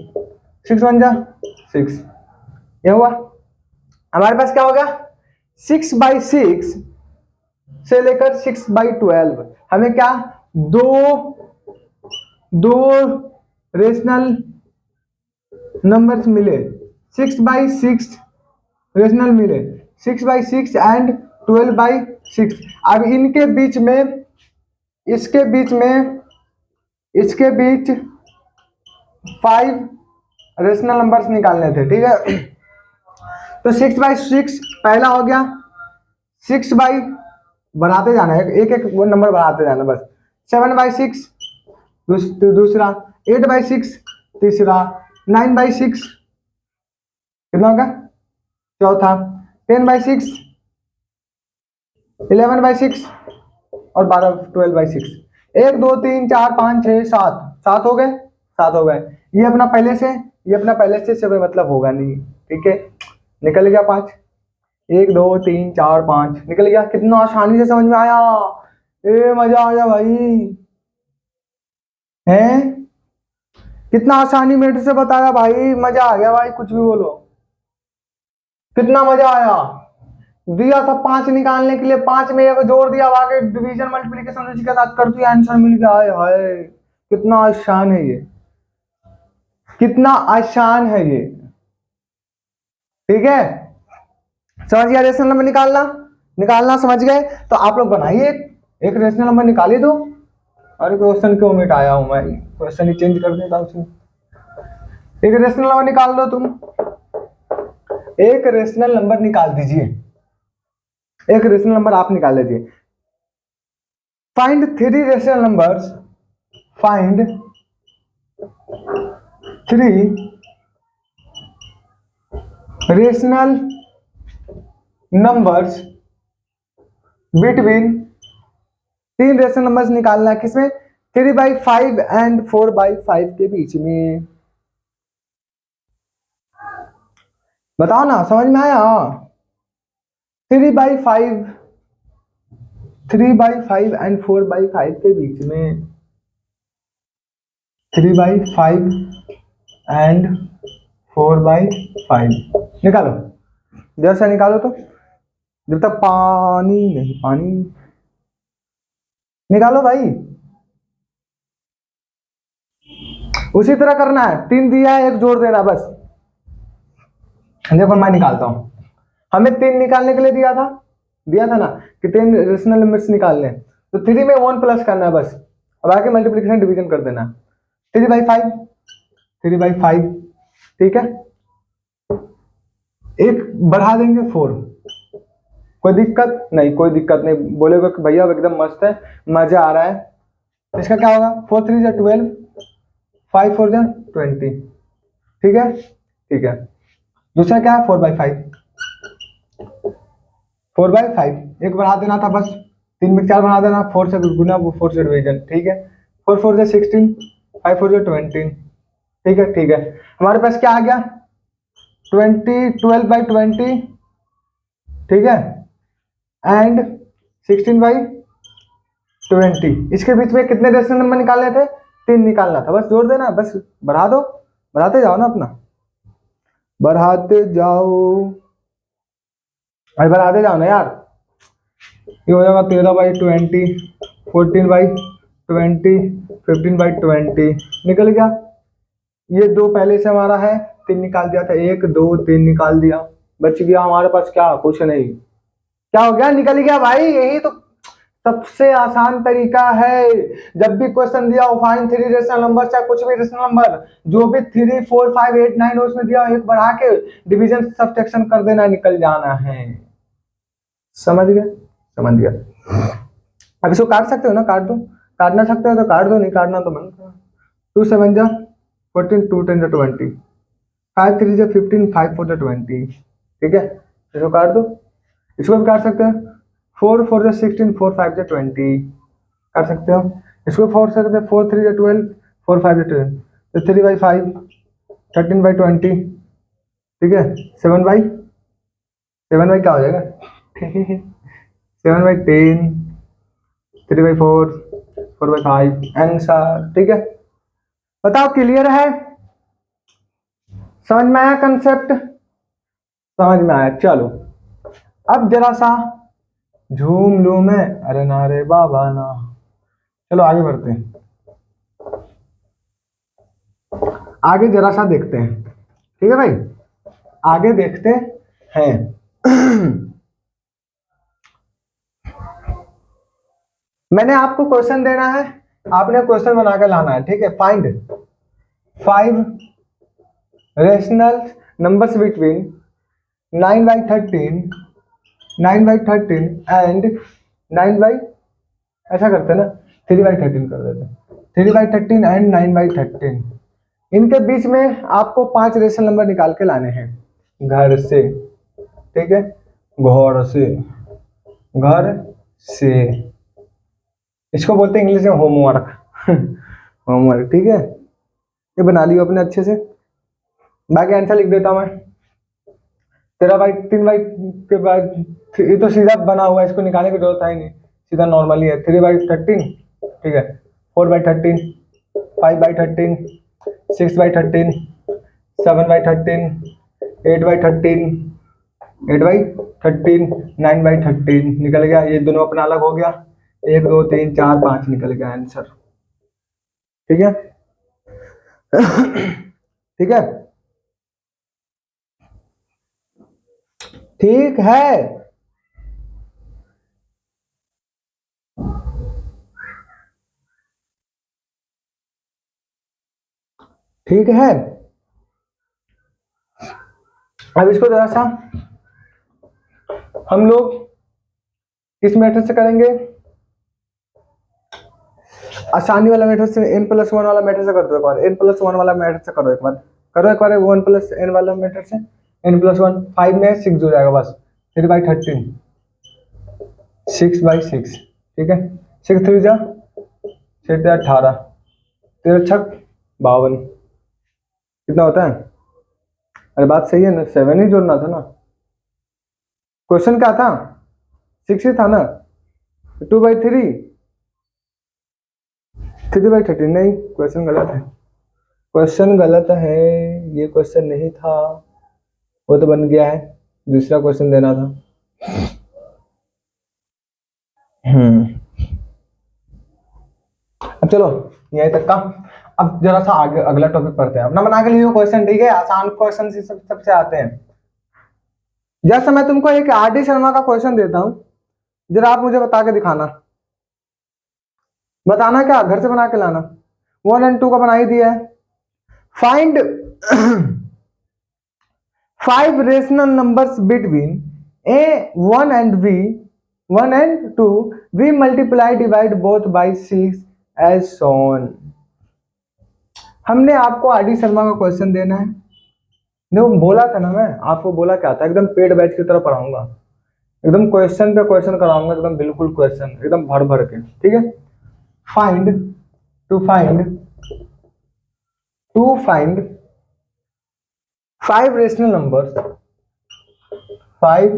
6 1 जा 6। ये हुआ। हमारे पास क्या होगा? 6/6 से लेकर 6/12। हमें क्या, दो रेशनल नंबर्स मिले। 6/6 रेशनल मिले, 6/6 एंड 12/6। अब इनके बीच में, इसके बीच 5 रेशनल नंबर्स निकालने थे। ठीक है, तो 6/6 पहला हो गया, 6 बाई बढ़ाते जाना है, एक एक वो नंबर बढ़ाते जाना बस। 7/6 दूसरा, 8/6 तीसरा, 9/6 कितना होगा? चौथा, 10/6, 11/6 और 12 1 2 3 4 5 6 7, 7 हो गए, 7 हो गए। ये अपना पहले से मतलब होगा नहीं। ठीक है, निकल गया 5, 1 2 3 4 5 निकल गया। कितना आसानी से समझ में आया, ए मजा आ गया भाई। हैं, कितना आसानी मेरे से बताया भाई, मजा आ गया भाई, कुछ भी बोलो। कितना मजा आया। दिया था 5 निकालने के लिए, 5 में एक जोड़ दिया, आगे डिवीजन मल्टीप्लिकेशन उसी के साथ कर दिया, आंसर मिल गया। हाय हाय, कितना आसान है ये, कितना आसान है ये। ठीक है, समझ गया? रेशनल नंबर निकालना समझ गए? तो आप लोग बनाइए, एक रेशनल नंबर निकालिए दो। अरे क्वेश्चन क्यों मिटाया हूं मैं, क्वेश्चन ही चेंज कर देता हूं। एक रेशनल नंबर निकाल दो तुम, एक रेशनल नंबर निकाल दीजिए, एक रेशनल नंबर आप निकाल लीजिए। Find 3 rational numbers, find 3 rational numbers between, 3 rational numbers निकालना है किसमें? 3/5 एंड 4/5 के बीच में। बताओ ना, समझ में आया? 3/5 एंड 4/5 के बीच में, 3/5 एंड 4/5 निकालो, जैसा निकालो। तो जब तक पानी निकालो भाई। उसी तरह करना है, 3 दिया है, एक जोड़ देना बस। देखो मैं निकालता हूं, हमें 3 निकालने के लिए दिया था ना कि 3 रेशनल नंबर्स निकालने, तो 3 में 1 प्लस करना है बस। अब आगे मल्टीप्लिकेशन डिवीजन कर देना। 3/5, ठीक है, एक बढ़ा देंगे 4, कोई दिक्कत नहीं, कोई दिक्कत नहीं। बोलेगा कि भैया एकदम मस्त है, मजा आ रहा है। इसका क्या होगा? 4 3 जा 12, 5 4 जा 20। ठीक है, ठीक है। दूसरा क्या है? 4/5, एक बढ़ा देना था बस, 3 में 4 बढ़ा देना, 4 से गुना, 4 से डिवीजन। ठीक है, 4 4 जा 16, 5 4 जा 20। ठीक है, ठीक है। हमारे पास क्या आ गया? 12/20, ठीक है, एंड 16/20। इसके बीच में कितने रेशनल नंबर निकालने थे? 3 निकालना था, बस जोड़ देना, बस बढ़ा दो, बढ़ाते जाओ ना अपना, बढ़ाते जाओ, अरे बढ़ाते जाओ ना यार। ये हो जाएगा 13/20, 14/20, 15/20 निकल गया। ये 2 पहले से हमारा है, 3 निकाल दिया था, 1 2 3 निकाल दिया, बच गया हमारे पास क्या? कुछ नहीं। क्या हो गया? निकल गया भाई, यही तो सबसे आसान तरीका है। जब भी क्वेश्चन दिया हो फाइंड थ्री रेशनल नंबर, चाहे कुछ भी रेशनल नंबर, जो भी 3 4 5 8 9 उसमें दिया हो, एक बढ़ा के डिवीजन सब्ट्रैक्शन कर देना, निकल जाना है। समझ गए? समझ गया। अब इसको काट सकते हो ना, काट दो। काटना सकते हो तो काट दो, नहीं काटना तो बंद करो। 2 7 जा 14, 2 10 जा 20, 5 3 जा 15, 5 4 जा 20। ठीक है, इसको काट दो। इसको भी काट सकते हो। 4 4 जा 16, 4 5 जा 20, काट सकते हो। इसको 4 सकते हो, 4 3 जा 12, 4 5 जा 12, तो 3/5, 13/20। ठीक है, 7/7 क्या हो जाएगा? 7/10, 3/4, 4/5 आंसर। ठीक है, बताओ क्लियर है? समझ में आया कंसेप्ट? समझ में आया। चलो अब जरा सा झूम लूं मैं, अरे ना रे बाबा ना। चलो आगे बढ़ते हैं, आगे जरा सा देखते हैं। ठीक है भाई, आगे देखते हैं। मैंने आपको क्वेश्चन देना है, आपने क्वेश्चन बना के लाना है। ठीक है, find 5 rational numbers between 9/13, 9/13 and 9 ऐसा करते हैं ना, 3/13 कर देते हैं। 3/13 एंड 9/13, इनके बीच में आपको 5 रेशनल नंबर निकाल के लाने हैं घर से। ठीक है, घर से, घर से, इसको बोलते हैं इंग्लिश में होमवर्क। होमवर्क। ठीक है, ये बना लियो अपने अच्छे से। बाकी आंसर लिख देता हूं मैं। 13/3 के बाद ये तो सीधा बना हुआ है, इसको निकालने की जरूरत है ही नहीं, सीधा नॉर्मली है। 3/13, ठीक है, 4/13, 5/13, 6/13, 7/13, 8/13, 8/13, 9/13 निकल गया। ये दोनों अपना अलग हो गया। 1 2 3 4 5 निकल गया आंसर। ठीक है। ठीक है, ठीक है। ठीक है, अब इसको जरा सा हम लोग इस मेथड से करेंगे, आसानी वाला मेथड से, n+1 वाला मेथड से कर दो एक बार। n+1 वाला मेथड से करो एक बार, करो एक बार 1+n वाला मेथड से। n+1 5 में 6 हो जाएगा बस। 3/13, 6/6। ठीक है, 6 3 जा 6 18, 13 छक 52, कितना होता है? अरे बात सही है ना, 7 ही जोड़ना था ना। क्वेश्चन क्या था? 6 ही था ना। 2/3, 3/13 नहीं, क्वेश्चन गलत है, क्वेश्चन गलत है, ये क्वेश्चन नहीं था, वो तो बन गया है, दूसरा क्वेश्चन देना था। अब चलो यहीं तक का। अब जरा सा आगे अगला टॉपिक पढ़ते हैं। अपना बना के लिए क्वेश्चन, ठीक है, आसान क्वेश्चन सबसे आते हैं। जैसे मैं तुमको एक RD शर्मा का क्वेश्चन देता हूं, जरा आप मुझे बता के दिखाना। बताना क्या, घर से बना के लाना। 1 और 2 का बना ही दिया है। Find 5 rational numbers between A1 and V1 and 2, we multiply divide both by 6 as shown। हमने आपको RD शर्मा का क्वेश्चन देना है। देखो बोला था ना, मैं आपको बोला क्या था, एकदम पेड बैच की तरह पढ़ाऊंगा, एकदम क्वेश्चन पे क्वेश्चन कराऊंगा, एकदम बिल्कुल क्वेश्चन एकदम भर भर के। ठीक है, find to find 5 rational numbers, 5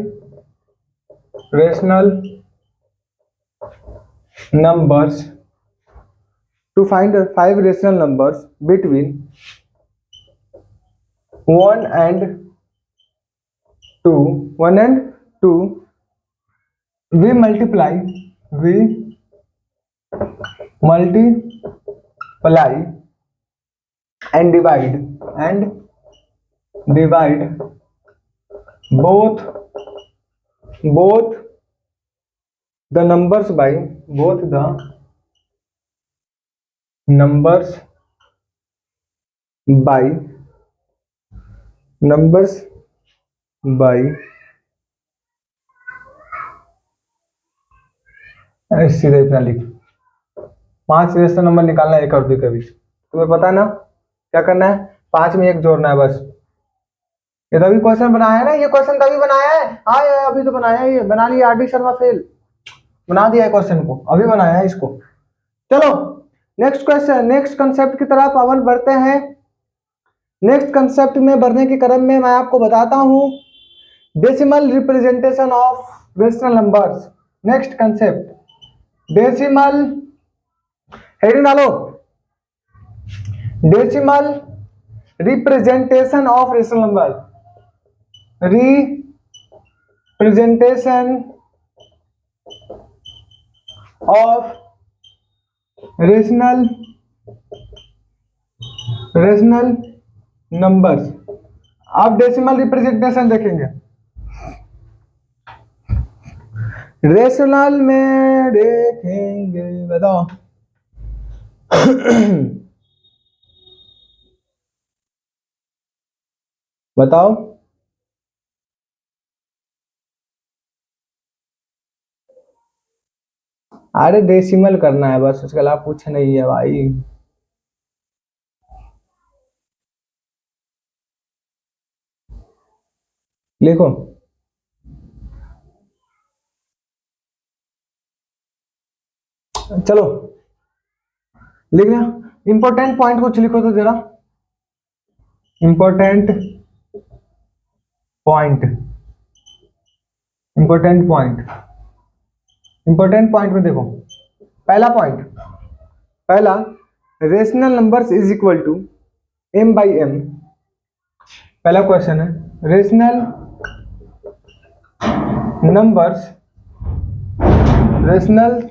rational numbers, to find 5 rational numbers between 1 and 2, 1 and 2, we multiply and divide both the numbers by both the numbers by numbers by सीधे इतना लिख 5 रेशनल नंबर निकालना है एक और 2 के बीच। तुम्हें पता है ना क्या करना है, 5 में 1 जोड़ना है बस। ये तभी क्वेश्चन बनाया है ना, ये क्वेश्चन तभी बनाया है। हाँ ये अभी तो बनाया है, ये बना लिया आर डी शर्मा फेल, बना दिया है क्वेश्चन को, अभी बनाया है इसको। चलो नेक्स्ट क्वेश्चन, नेक्स्ट कंसेप्ट की तरफ अपन बढ़ते हैं। नेक्स्ट कंसेप्ट में बढ़ने के क्रम में मैं आपको बताता हूं decimal representation of rational numbers. Next concept decimal, heading डालो, decimal representation of rational number, representation of rational numbers. आप डेसिमल रिप्रेजेंटेशन देखेंगे, रेशनल में देखेंगे, बताओ बताओ अरे डेसिमल करना है बस, उसके अलावा कुछ नहीं है भाई। लिखो चलो लिख लिया। इंपॉर्टेंट पॉइंट कुछ लिखो तो जरा, important point, important point, important point में देखो। पहला पॉइंट, पहला rational numbers is equal to m by m। पहला क्वेश्चन है rational numbers, rational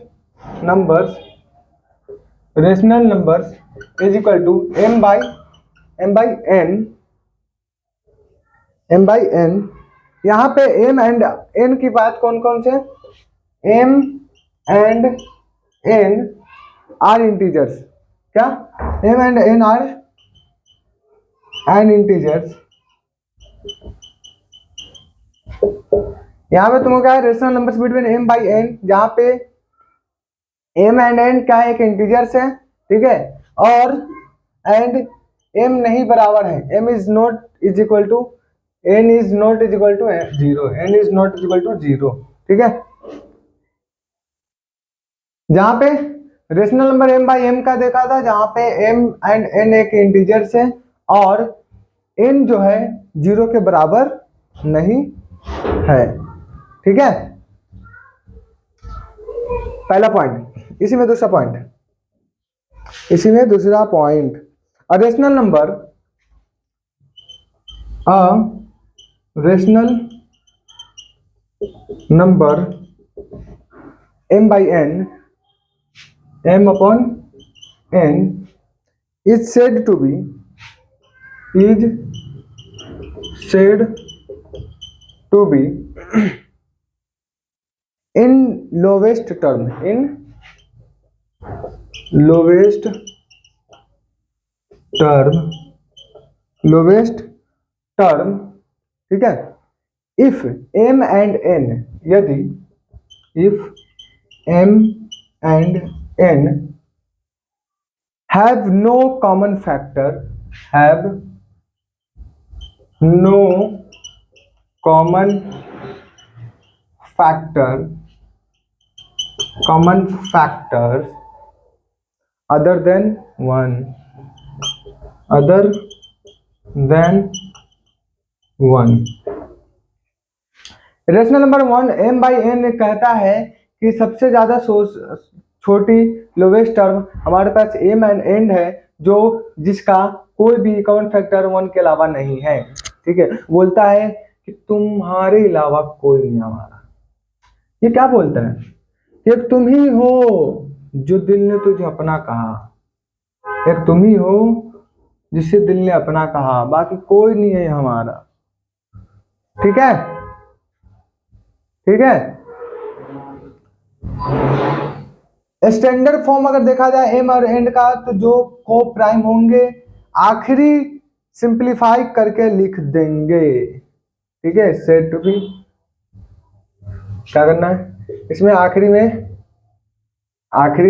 numbers, rational numbers is equal to m by n, m by n। यहाँ पे m and n की बात कौन कौन से, m and n are integers. क्या m and n are an integers. यहाँ पे तुमको क्या है, rational numbers between m by n, जहाँ पे m एंड n क्या है, एक इंटीजर्स है, ठीक है, और एंड m नहीं बराबर है, m is not is equal to n is not is equal to 0, n is not is equal to 0, ठीक है। जहाँ पे rational number m by m का देखा था, जहाँ पे m एंड n एक इंटीजर्स है और n जो है 0 के बराबर नहीं है, ठीक है। पहला पॉइंट। इसी में दूसरा पॉइंट, इसी में दूसरा point, a rational number, a rational number m by n, m upon n is said to be, is said to be in lowest term, in lowest term, lowest term, ठीक है। if m and n, यदि if m and n have no common factor, have no common factor, common factors other than 1, other than 1। Rational number 1 m by n कहता है कि सबसे ज्यादा छोटी lowest term हमारे पास m एंड n है, जो जिसका कोई भी कॉमन फैक्टर 1 के अलावा नहीं है, ठीक है। बोलता है कि तुम्हारे अलावा कोई नहीं हमारा। ये क्या बोलता है, एक तुम ही हो जो दिल ने तुझे अपना कहा, एक तुम ही हो जिसे दिल ने अपना कहा, बाकी कोई नहीं है हमारा, ठीक है, ठीक है। स्टैंडर्ड फॉर्म अगर देखा जाए एम और एंड का, तो जो को प्राइम होंगे आखिरी सिंप्लीफाई करके लिख देंगे। ठीक है, सेट टू बी क्या करना है इसमें, आखिरी में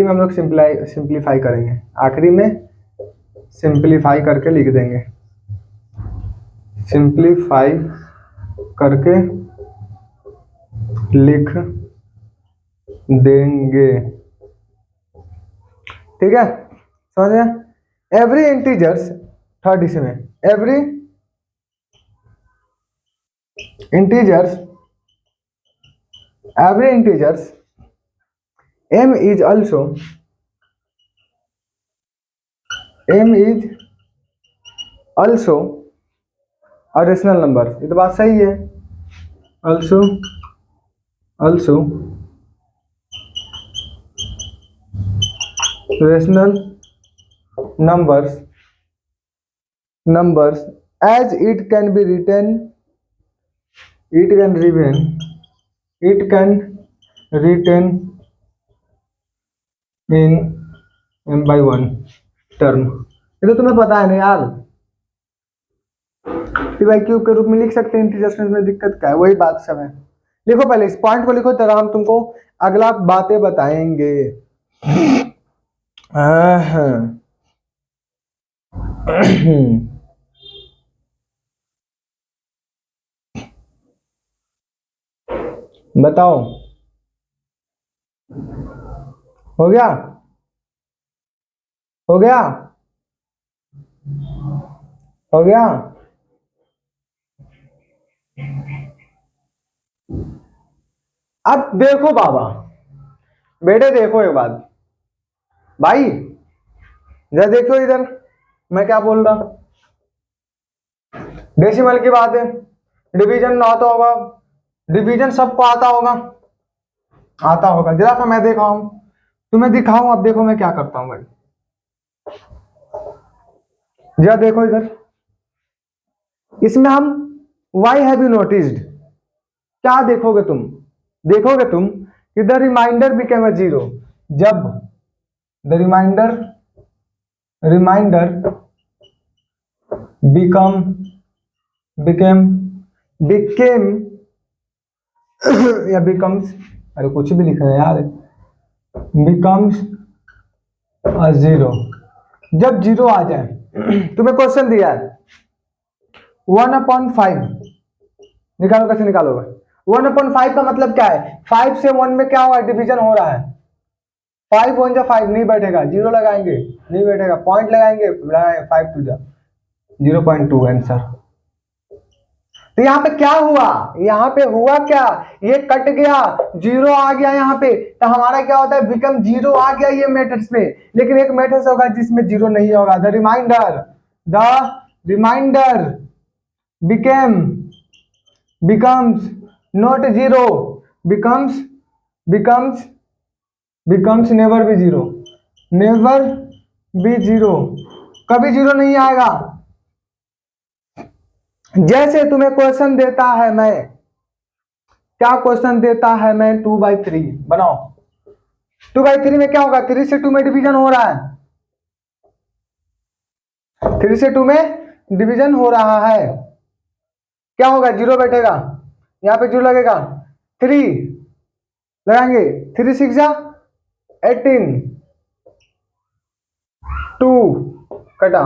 हम लोग सिंप्लीफाई करेंगे, आखिरी में सिंप्लीफाई करके लिख देंगे, सिंप्लीफाई करके लिख देंगे। ठीक है, समझ गया। एवरी इंटीजर्स, थर्ड इसमें every integers m is also a rational number। ये तो बात सही है। also rational numbers as it can remain in m by 1 term. ये तो तुम्हें पता है ना यार, पी बाई क्यूब के रूप में लिख सकते हैं इंटीजर्स में, दिक्कत क्या है, वही बात सब है। लिखो पहले इस पॉइंट को लिखो, तरह हम तुमको अगला बातें बताएंगे। बताओ, हो गया हो गया हो गया। अब देखो बाबा, बेटे देखो एक बात, भाई जरा देखो इधर, मैं क्या बोल रहा, डेसिमल की बात है, डिवीजन ना आता होगा, डिवीजन सबको आता होगा, जरा सा मैं दिखाऊं, तुम्हें दिखाऊं। अब देखो मैं क्या करता हूं भाई, जरा देखो इधर, इसमें हम वाई हैव यू नोटिस्ड, क्या देखोगे तुम कि the remainder became a zero, जब द रिमाइंडर बिकेम या बिकम्स, अरे कुछ भी लिख रहे हैं यार, बिकम्स अ जीरो, जब जीरो आ जाए। तुम्हें क्वेश्चन दिया है 1/5, निकालो, कैसे निकालोगे? 1/5 का मतलब क्या है, 5 से 1 में क्या हुआ, डिवीजन हो रहा है, 5 1 जा 5 नहीं बैठेगा, जीरो लगाएंगे नहीं बैठेगा, पॉइंट लगाएंगे 5 2 जा 0.2 आंसर। तो यहाँ पे क्या हुआ, यहाँ पे हुआ क्या, ये कट गया, जीरो आ गया यहाँ पे, तो हमारा क्या होता है, बिकम जीरो आ गया ये मेथड्स में। लेकिन एक मेथड्स होगा जिसमें जीरो नहीं होगा, the remainder becomes not zero, becomes never be zero, कभी जीरो नहीं आएगा। जैसे तुम्हें क्वेश्चन देता है मैं, क्या क्वेश्चन देता है मैं, 2/3 बनाओ, 2/3 में क्या होगा, 3 से 2 में डिवीजन हो रहा है, 3 से 2 में डिवीजन हो रहा है, क्या होगा, जीरो बैठेगा, यहाँ पे जीरो लगेगा, 3 लगाएंगे, 3 6 जा 18, 2 कटा,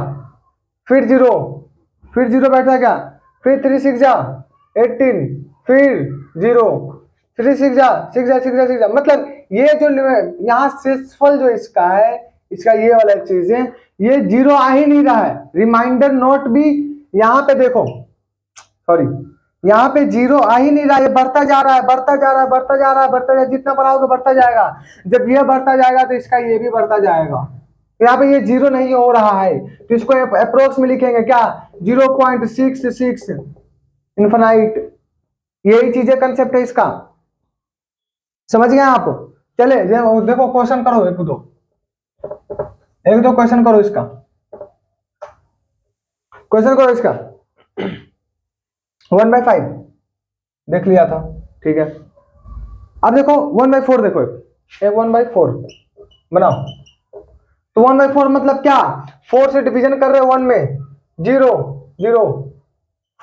फिर जीरो बैठा क्या, फिर 3 6 जा 18, फिर जीरो, 3 6 जा 6 जा, मतलब ये जो यहाँ शेषफल जो इसका है, इसका ये वाला चीज है, ये जीरो आ ही नहीं रहा है, रिमाइंडर नोट भी यहाँ पे देखो, सॉरी यहाँ पे जीरो आ ही नहीं रहा, ये बढ़ता जा रहा है, जितना बढ़ाओगे बढ़ता जाएगा, जब ये बढ़ता जाएगा तो इसका ये भी बढ़ता जाएगा, यहाँ पे ये जीरो नहीं हो रहा है, तो इसको अप्रोक्स में लिखेंगे क्या, 0.66 इन्फिनाइट, यही चीजें कंसेप्ट है इसका, समझ गए आप। चले देखो क्वेश्चन करो, एक दो क्वेश्चन करो इसका, क्वेश्चन करो इसका 1/5 देख लिया था, ठीक है। अब देखो 1/4 देखो, एक 1/4 बनाओ। तो 1/4 मतलब क्या, 4 से डिवीजन कर रहे हो 1 में, 0 0,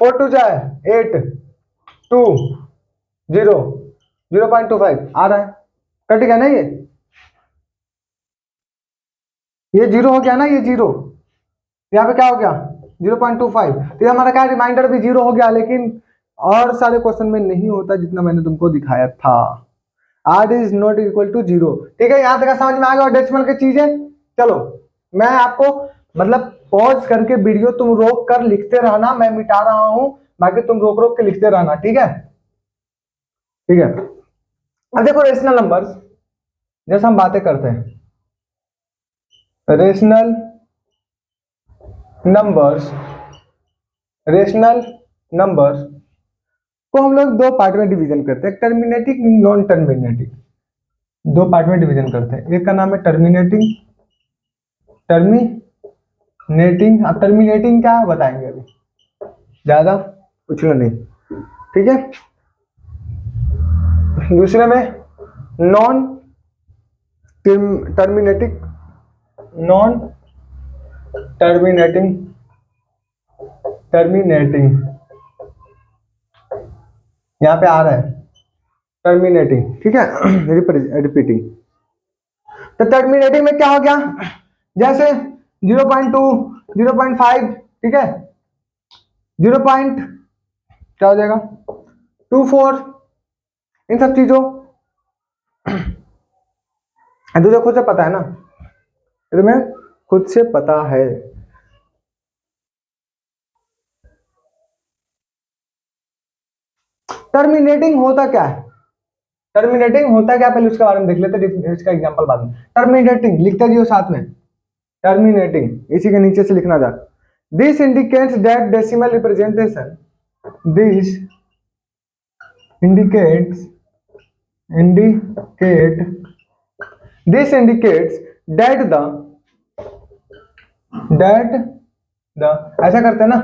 4 2 जाए 8, 2 0, 0.25 आ रहा है, कट गया ना ये 0 हो गया ना, ये 0, यहाँ पे क्या हो गया 0.25। तो ये हमारा क्या रिमाइंडर भी 0 हो गया, लेकिन और सारे क्वेश्चन में नहीं होता जितना मैंने तुमको दिखाया था। R is not equal to 0। ठीक है, यहाँ तक समझ में आ गया और डेसिमल की चीजें। चलो मैं आपको मतलब पॉज करके वीडियो तुम रोक कर लिखते रहना, मैं मिटा रहा हूं, बाकी तुम रोक रोक के लिखते रहना, ठीक है। ठीक है, अब देखो रेशनल नंबर्स, जैसे हम बातें करते हैं रेशनल नंबर्स, रेशनल नंबर्स को हम लोग दो पार्ट में डिवीजन करते हैं, टर्मिनेटिंग, नॉन टर्मिनेटिंग। दो पार्ट में डिवीजन करते हैं, एक का नाम है टर्मिनेटिंग, टर्मिनेटिंग। अब टर्मिनेटिंग क्या है बताएंगे अभी, ज्यादा पूछना नहीं, ठीक है। दूसरे में non terminating, non terminating, terminating यहाँ पे आ रहा है टर्मिनेटिंग, ठीक है। रिपीटिंग। तो टर्मिनेटिंग में क्या हो गया, जैसे 0.2, 0.5, ठीक है, 0 पॉइंट क्या हो जाएगा 24, इन सब चीजों तुझे खुद से पता है ना, तुम्हें खुद से पता है। टर्मिनेटिंग होता क्या है, टर्मिनेटिंग होता क्या, पहले उसके बारे में देख लेते, इसका एग्जांपल बाद में। टर्मिनेटिंग लिखते जियो साथ में, टर्मिनेटिंग इसी के नीचे से लिखना था। This indicates that decimal representation, this indicates indicate this indicates that the ऐसा करते हैं ना,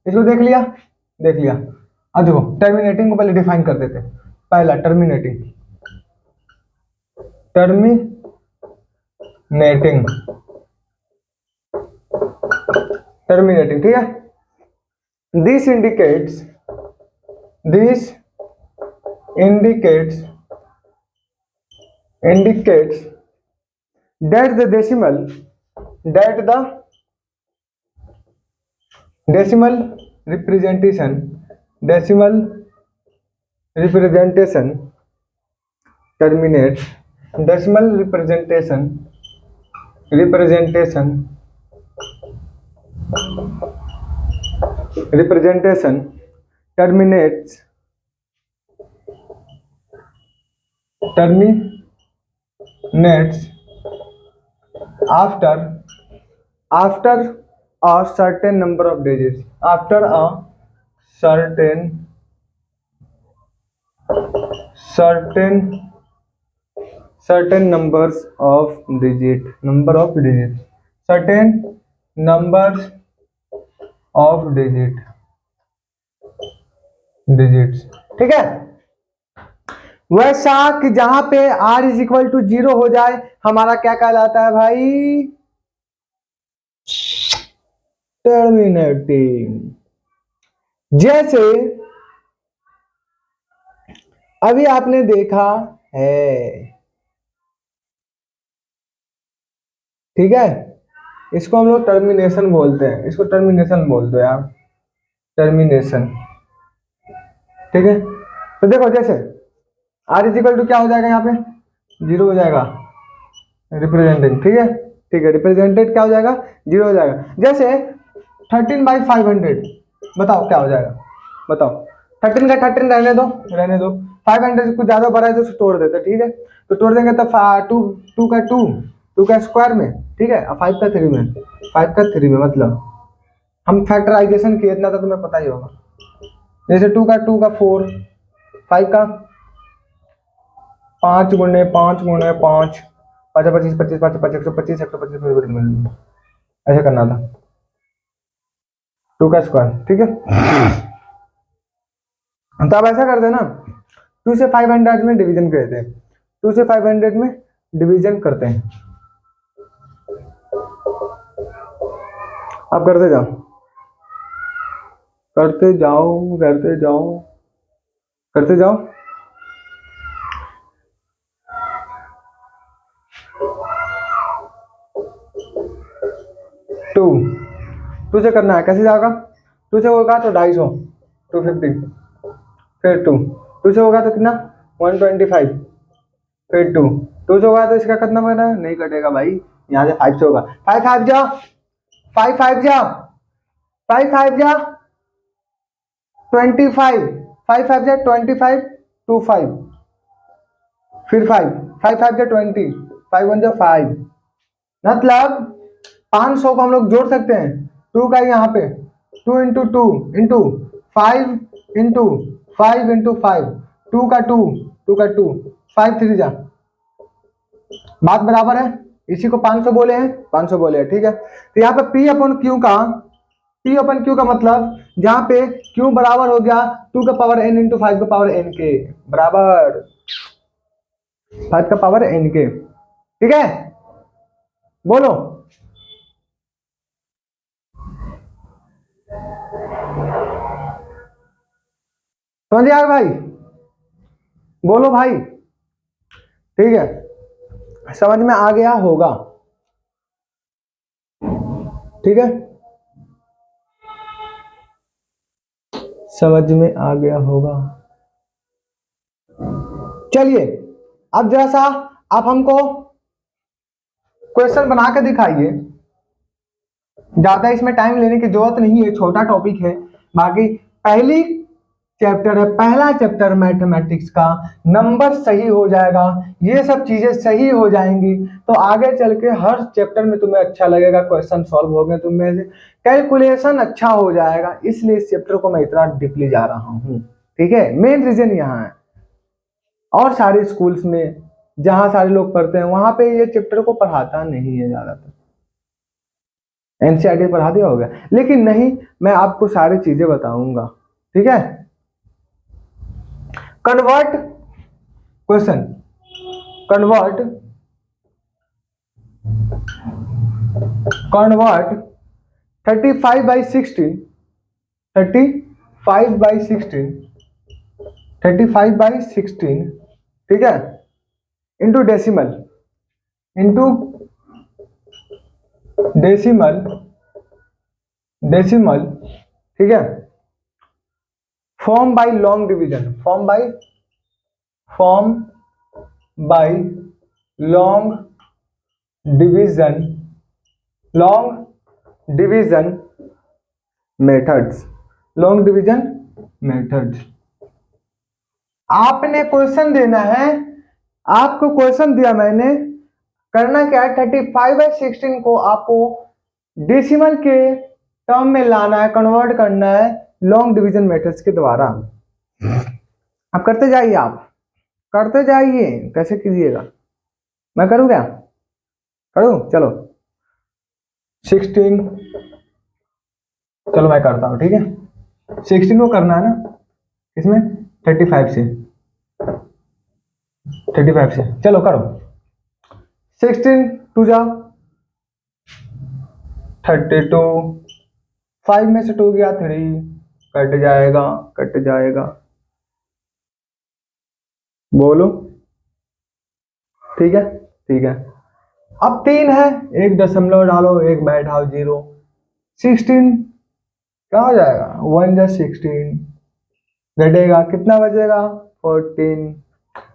इसको देख लिया, देख लिया। अब देखो टर्मिनेटिंग को पहले डिफाइन कर देते हैं। पहला टर्मिनेटिंग, टर्मिनेटिंग, टर्मिनेटिंग, ठीक है। This indicates, this indicates that the decimal, that the decimal representation, decimal representation terminates, decimal representation, representation, representation terminates, terminates after a certain number of digits, after a certain numbers of digit, number of digits, certain numbers of digits, ठीक है। वैसा कि जहां पे r is equal to 0 हो जाए, हमारा क्या कहलाता है भाई, टर्मिनेटिंग। जैसे अभी आपने देखा है, ठीक है, इसको हम लोग टर्मिनेशन बोलते हैं, इसको टर्मिनेशन बोलते हैं यार, टर्मिनेशन, ठीक है। तो देखो जैसे आर इज इक्वल टू क्या हो जाएगा, यहाँ पे 0 हो जाएगा, रिप्रेजेंटेड, ठीक है, ठीक है, रिप्रेजेंटेड क्या हो जाएगा 0 हो जाएगा। जैसे 13/500 बताओ क्या हो जाएगा, बताओ। 13 का 13 रहने दो, रहने दो। 500 कुछ ज्यादा बड़ा है तो उसे तोड़ देते, ठीक है। तो तोड़ देंगे तो 2 का स्क्वायर में, ठीक है, 5 का 3 में, 5 का 3 में, मतलब हम फैक्टराइजेशन किए, इतना तो तुम्हें पता ही होगा। जैसे 2 का 4, 5 का 5 गुणे 5 गुणे 5, 5 25 25 5 5 125 125 ऐसे करना था, 2 का स्क्वायर, ठीक है। तो अब ऐसा करते हैं ना, 2 से 500 में डिवीजन करते हैं, 2 से 500 में डिवीजन करते हैं। आप करते जाओ करते जाओ करते जाओ करते जाओ। 2 से करना है, कैसे जाएगा? 2 से होगा तो 250, 250, फिर 2 से होगा तो कितना? 125, फिर 2 से होगा तो इसका कितना बना? नहीं कटेगा भाई, यहाँ से 5 से होगा। 5 5 जा, 5 5 जा, 5 5 जा 25, 5 5 जा 25, 2 5, फिर 5 5 5 जा 20, 5 1 जा 5। मतलब 500 को हम लोग जोड़ सकते हैं। 2 का यहाँ पे 2 इंटू 2 इंटू 5 इंटू 5 इंटू 5, 2 का 2, 2 का 2, 5 3 जा, बात बराबर है। इसी को 500 बोले हैं, 500 बोले हैं, ठीक है। तो यहाँ पे P अपन Q का मतलब जहाँ पे Q बराबर हो गया 2 का पावर n इंटू 5 का पावर n के बराबर 5 का पावर n के, ठीक है। बोलो समझ यार भाई, बोलो भाई, ठीक है। समझ में आ गया होगा, ठीक है, समझ में आ गया होगा। चलिए अब जरा सा आप हमको क्वेश्चन बना के दिखाइए। ज्यादा इसमें टाइम लेने की जरूरत नहीं है, छोटा टॉपिक है। बाकी पहली चैप्टर है, पहला चैप्टर मैथमेटिक्स का, नंबर सही हो जाएगा, ये सब चीजें सही हो जाएंगी तो आगे चल के हर चैप्टर में तुम्हें अच्छा लगेगा। क्वेश्चन सॉल्व हो गए तुम्हें, कैलकुलेशन अच्छा हो जाएगा, इसलिए इस चैप्टर को मैं इतना डीपली जा रहा हूँ, ठीक है। मेन रीजन यहाँ है। और सारे स्कूल्स में जहाँ सारे लोग पढ़ते हैं वहां पे ये चैप्टर को पढ़ाता नहीं है ज्यादातर, एनसीईआरटी पढ़ा दिया होगा, लेकिन नहीं, मैं आपको सारी चीजें बताऊंगा, ठीक है। कन्वर्ट क्वेश्चन, कन्वर्ट 35/16, 35/16, 35/16, ठीक है, into decimal, into decimal, decimal, ठीक है। Form by long division, form by long division, long division methods, long division methods. आपने क्वेश्चन देना है, आपको क्वेश्चन दिया मैंने, करना क्या है? 35/16 को आपको डेसिमल के टर्म में लाना है, कन्वर्ट करना है लॉन्ग डिवीजन मेथड्स के द्वारा। आप करते जाइए, आप करते जाइए, कैसे कीजिएगा? मैं करूं क्या? करूं? चलो 16, चलो मैं करता हूं, ठीक है। 16 को करना है ना, इसमें 35 से, 35 से, चलो करो। 16 2 जा 32, 5 में से 2 गया 3, कट जाएगा, कट जाएगा, बोलो, ठीक है, ठीक है। अब 3 है, 1 दशमलव डालो, 1 बैठाओ, 0, 16 क्या हो जाएगा? 1 जा 16, घटेगा, कितना बचेगा? 14,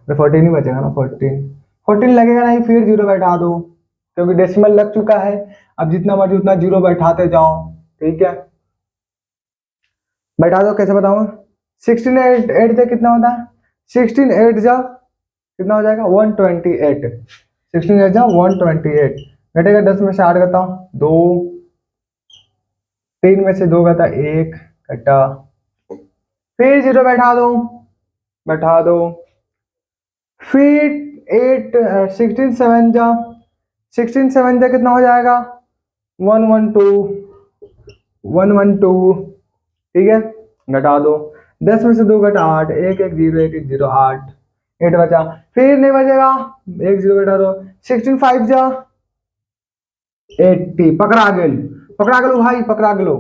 14 ही बचेगा ना, 14, 14 लगेगा नहीं, फिर 0 बैठा दो, क्योंकि डेसिमल लग चुका है। अब जितना मर्जी उतना 0 बैठाते जाओ, ठीक है, बैठा दो। कैसे बताऊंगा? 16 8 से कितना होता है? 16 8 जा कितना हो जाएगा? 128, 16 8 जा 128, घटेगा 10 में से 8 घटा 2, 3 में से 2 घटा 1, घटा, फिर 0 बैठा दो, बैठा दो, फिर 8 16 7 जा 16 7 जा कितना हो जाएगा? 112, 112, ठीक है, घटा दो, 10 में से 2 घटा 8, 1 1 0 1 1 0 8, 8 बचा, फिर नहीं बचेगा, एक जीरो बेटा दो, 16 5 जा 80, पकड़ा गेलो भाई, पकड़ा गेलो,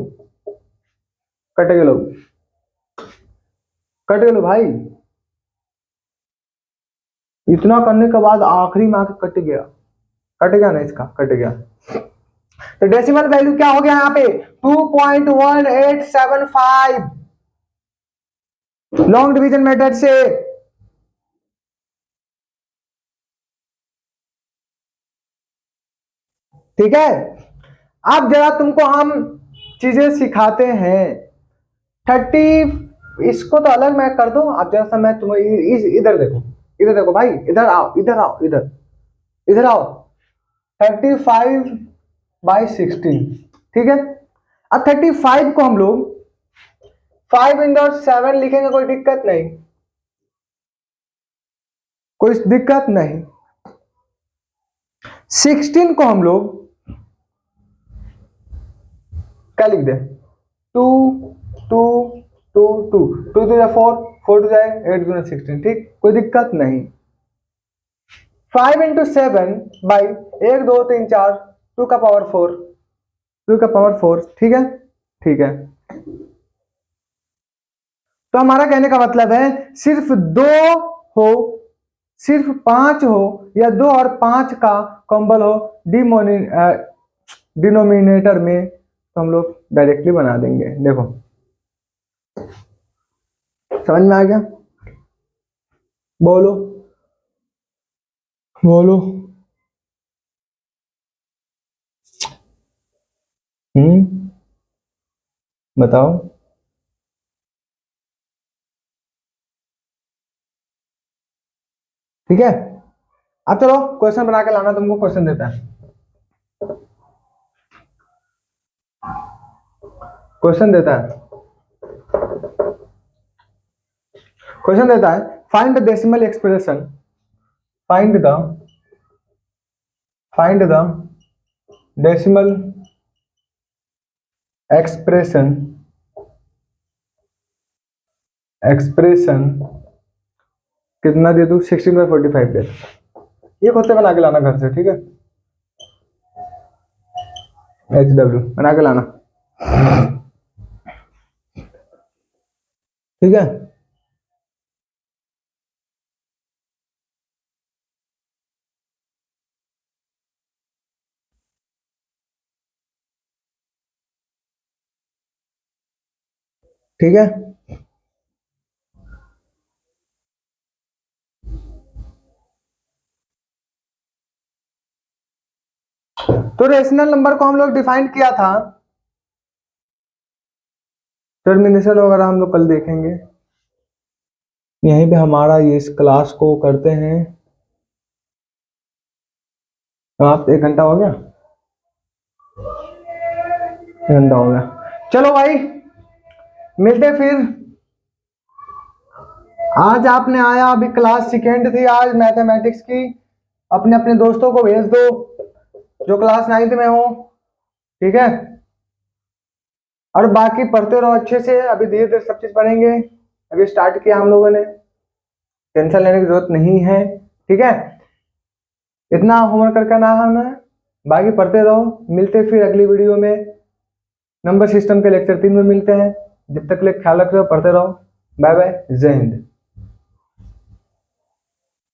कट गेलो, कट गेलो भाई। इतना करने के बाद आखिरी में आके कट गया, कट गया ना, इसका कट गया। तो डेसिमल वैल्यू क्या हो गया यहाँ पे 2.1875 लॉन्ग डिवीजन मेथड से। ठीक है, अब जरा तुमको हम चीजें सिखाते हैं। 30, इसको तो अलग मैं कर दो, अब जरा सा मैं तुम्हें इधर देखो, इधर देखो भाई, इधर आओ, इधर आओ, इधर इधर आओ। 35/16, ठीक है। अब 35 को हम लोग 5 × 7 लिखेंगे, कोई दिक्कत नहीं, कोई दिक्कत नहीं। 16 को हम लोग क्या लिख दे, 2 2 2 2 2 2 4 4 2 8 2 16, ठीक, कोई दिक्कत नहीं। 5 × 7 बाई 1 2 3 4 2 का पावर 4, 2 का पावर 4, ठीक है, ठीक है। तो हमारा कहने का मतलब है सिर्फ 2 हो, सिर्फ 5 हो, या 2 और 5 का कॉम्बल हो डिनोमिनेटर में, तो हम लोग डायरेक्टली बना देंगे। देखो समझ में आ गया, बोलो बोलो। बताओ। ठीक है, अब चलो क्वेश्चन बना के लाना, तुमको क्वेश्चन देता है, क्वेश्चन देता है, क्वेश्चन देता है find the decimal expression, find the decimal expression कितना दे दूं, 16/45 दे। ये क्वेश्चन बना के लाना घर से, ठीक है, HW बना के लाना, ठीक है। ठीक है, तो रेशनल नंबर को हम लोग डिफाइन किया था, टर्मिनेशन वगैरह हम लोग कल देखेंगे। यहीं पे हमारा ये इस क्लास को करते हैं। आप 1 घंटा हो गया, 1 घंटा हो गया, चलो भाई मिलते फिर। आज आपने आया, अभी क्लास सेकेंड थी आज मैथमेटिक्स की, अपने अपने दोस्तों को भेज दो जो क्लास 9th में हो, ठीक है। और बाकी पढ़ते रहो अच्छे से, अभी धीरे धीरे सब चीज पढ़ेंगे, अभी स्टार्ट किया हम लोगों ने, टेंशन लेने की जरूरत नहीं है, ठीक है। इतना होमवर्क करके ना आना है, बाकी पढ़ते रहो। मिलते फिर अगली वीडियो में, नंबर सिस्टम के लेक्चर 3 में मिलते हैं। जब तक के लिए ख्याल रखो, पढ़ते रहो। बाय बाय, जय हिंद।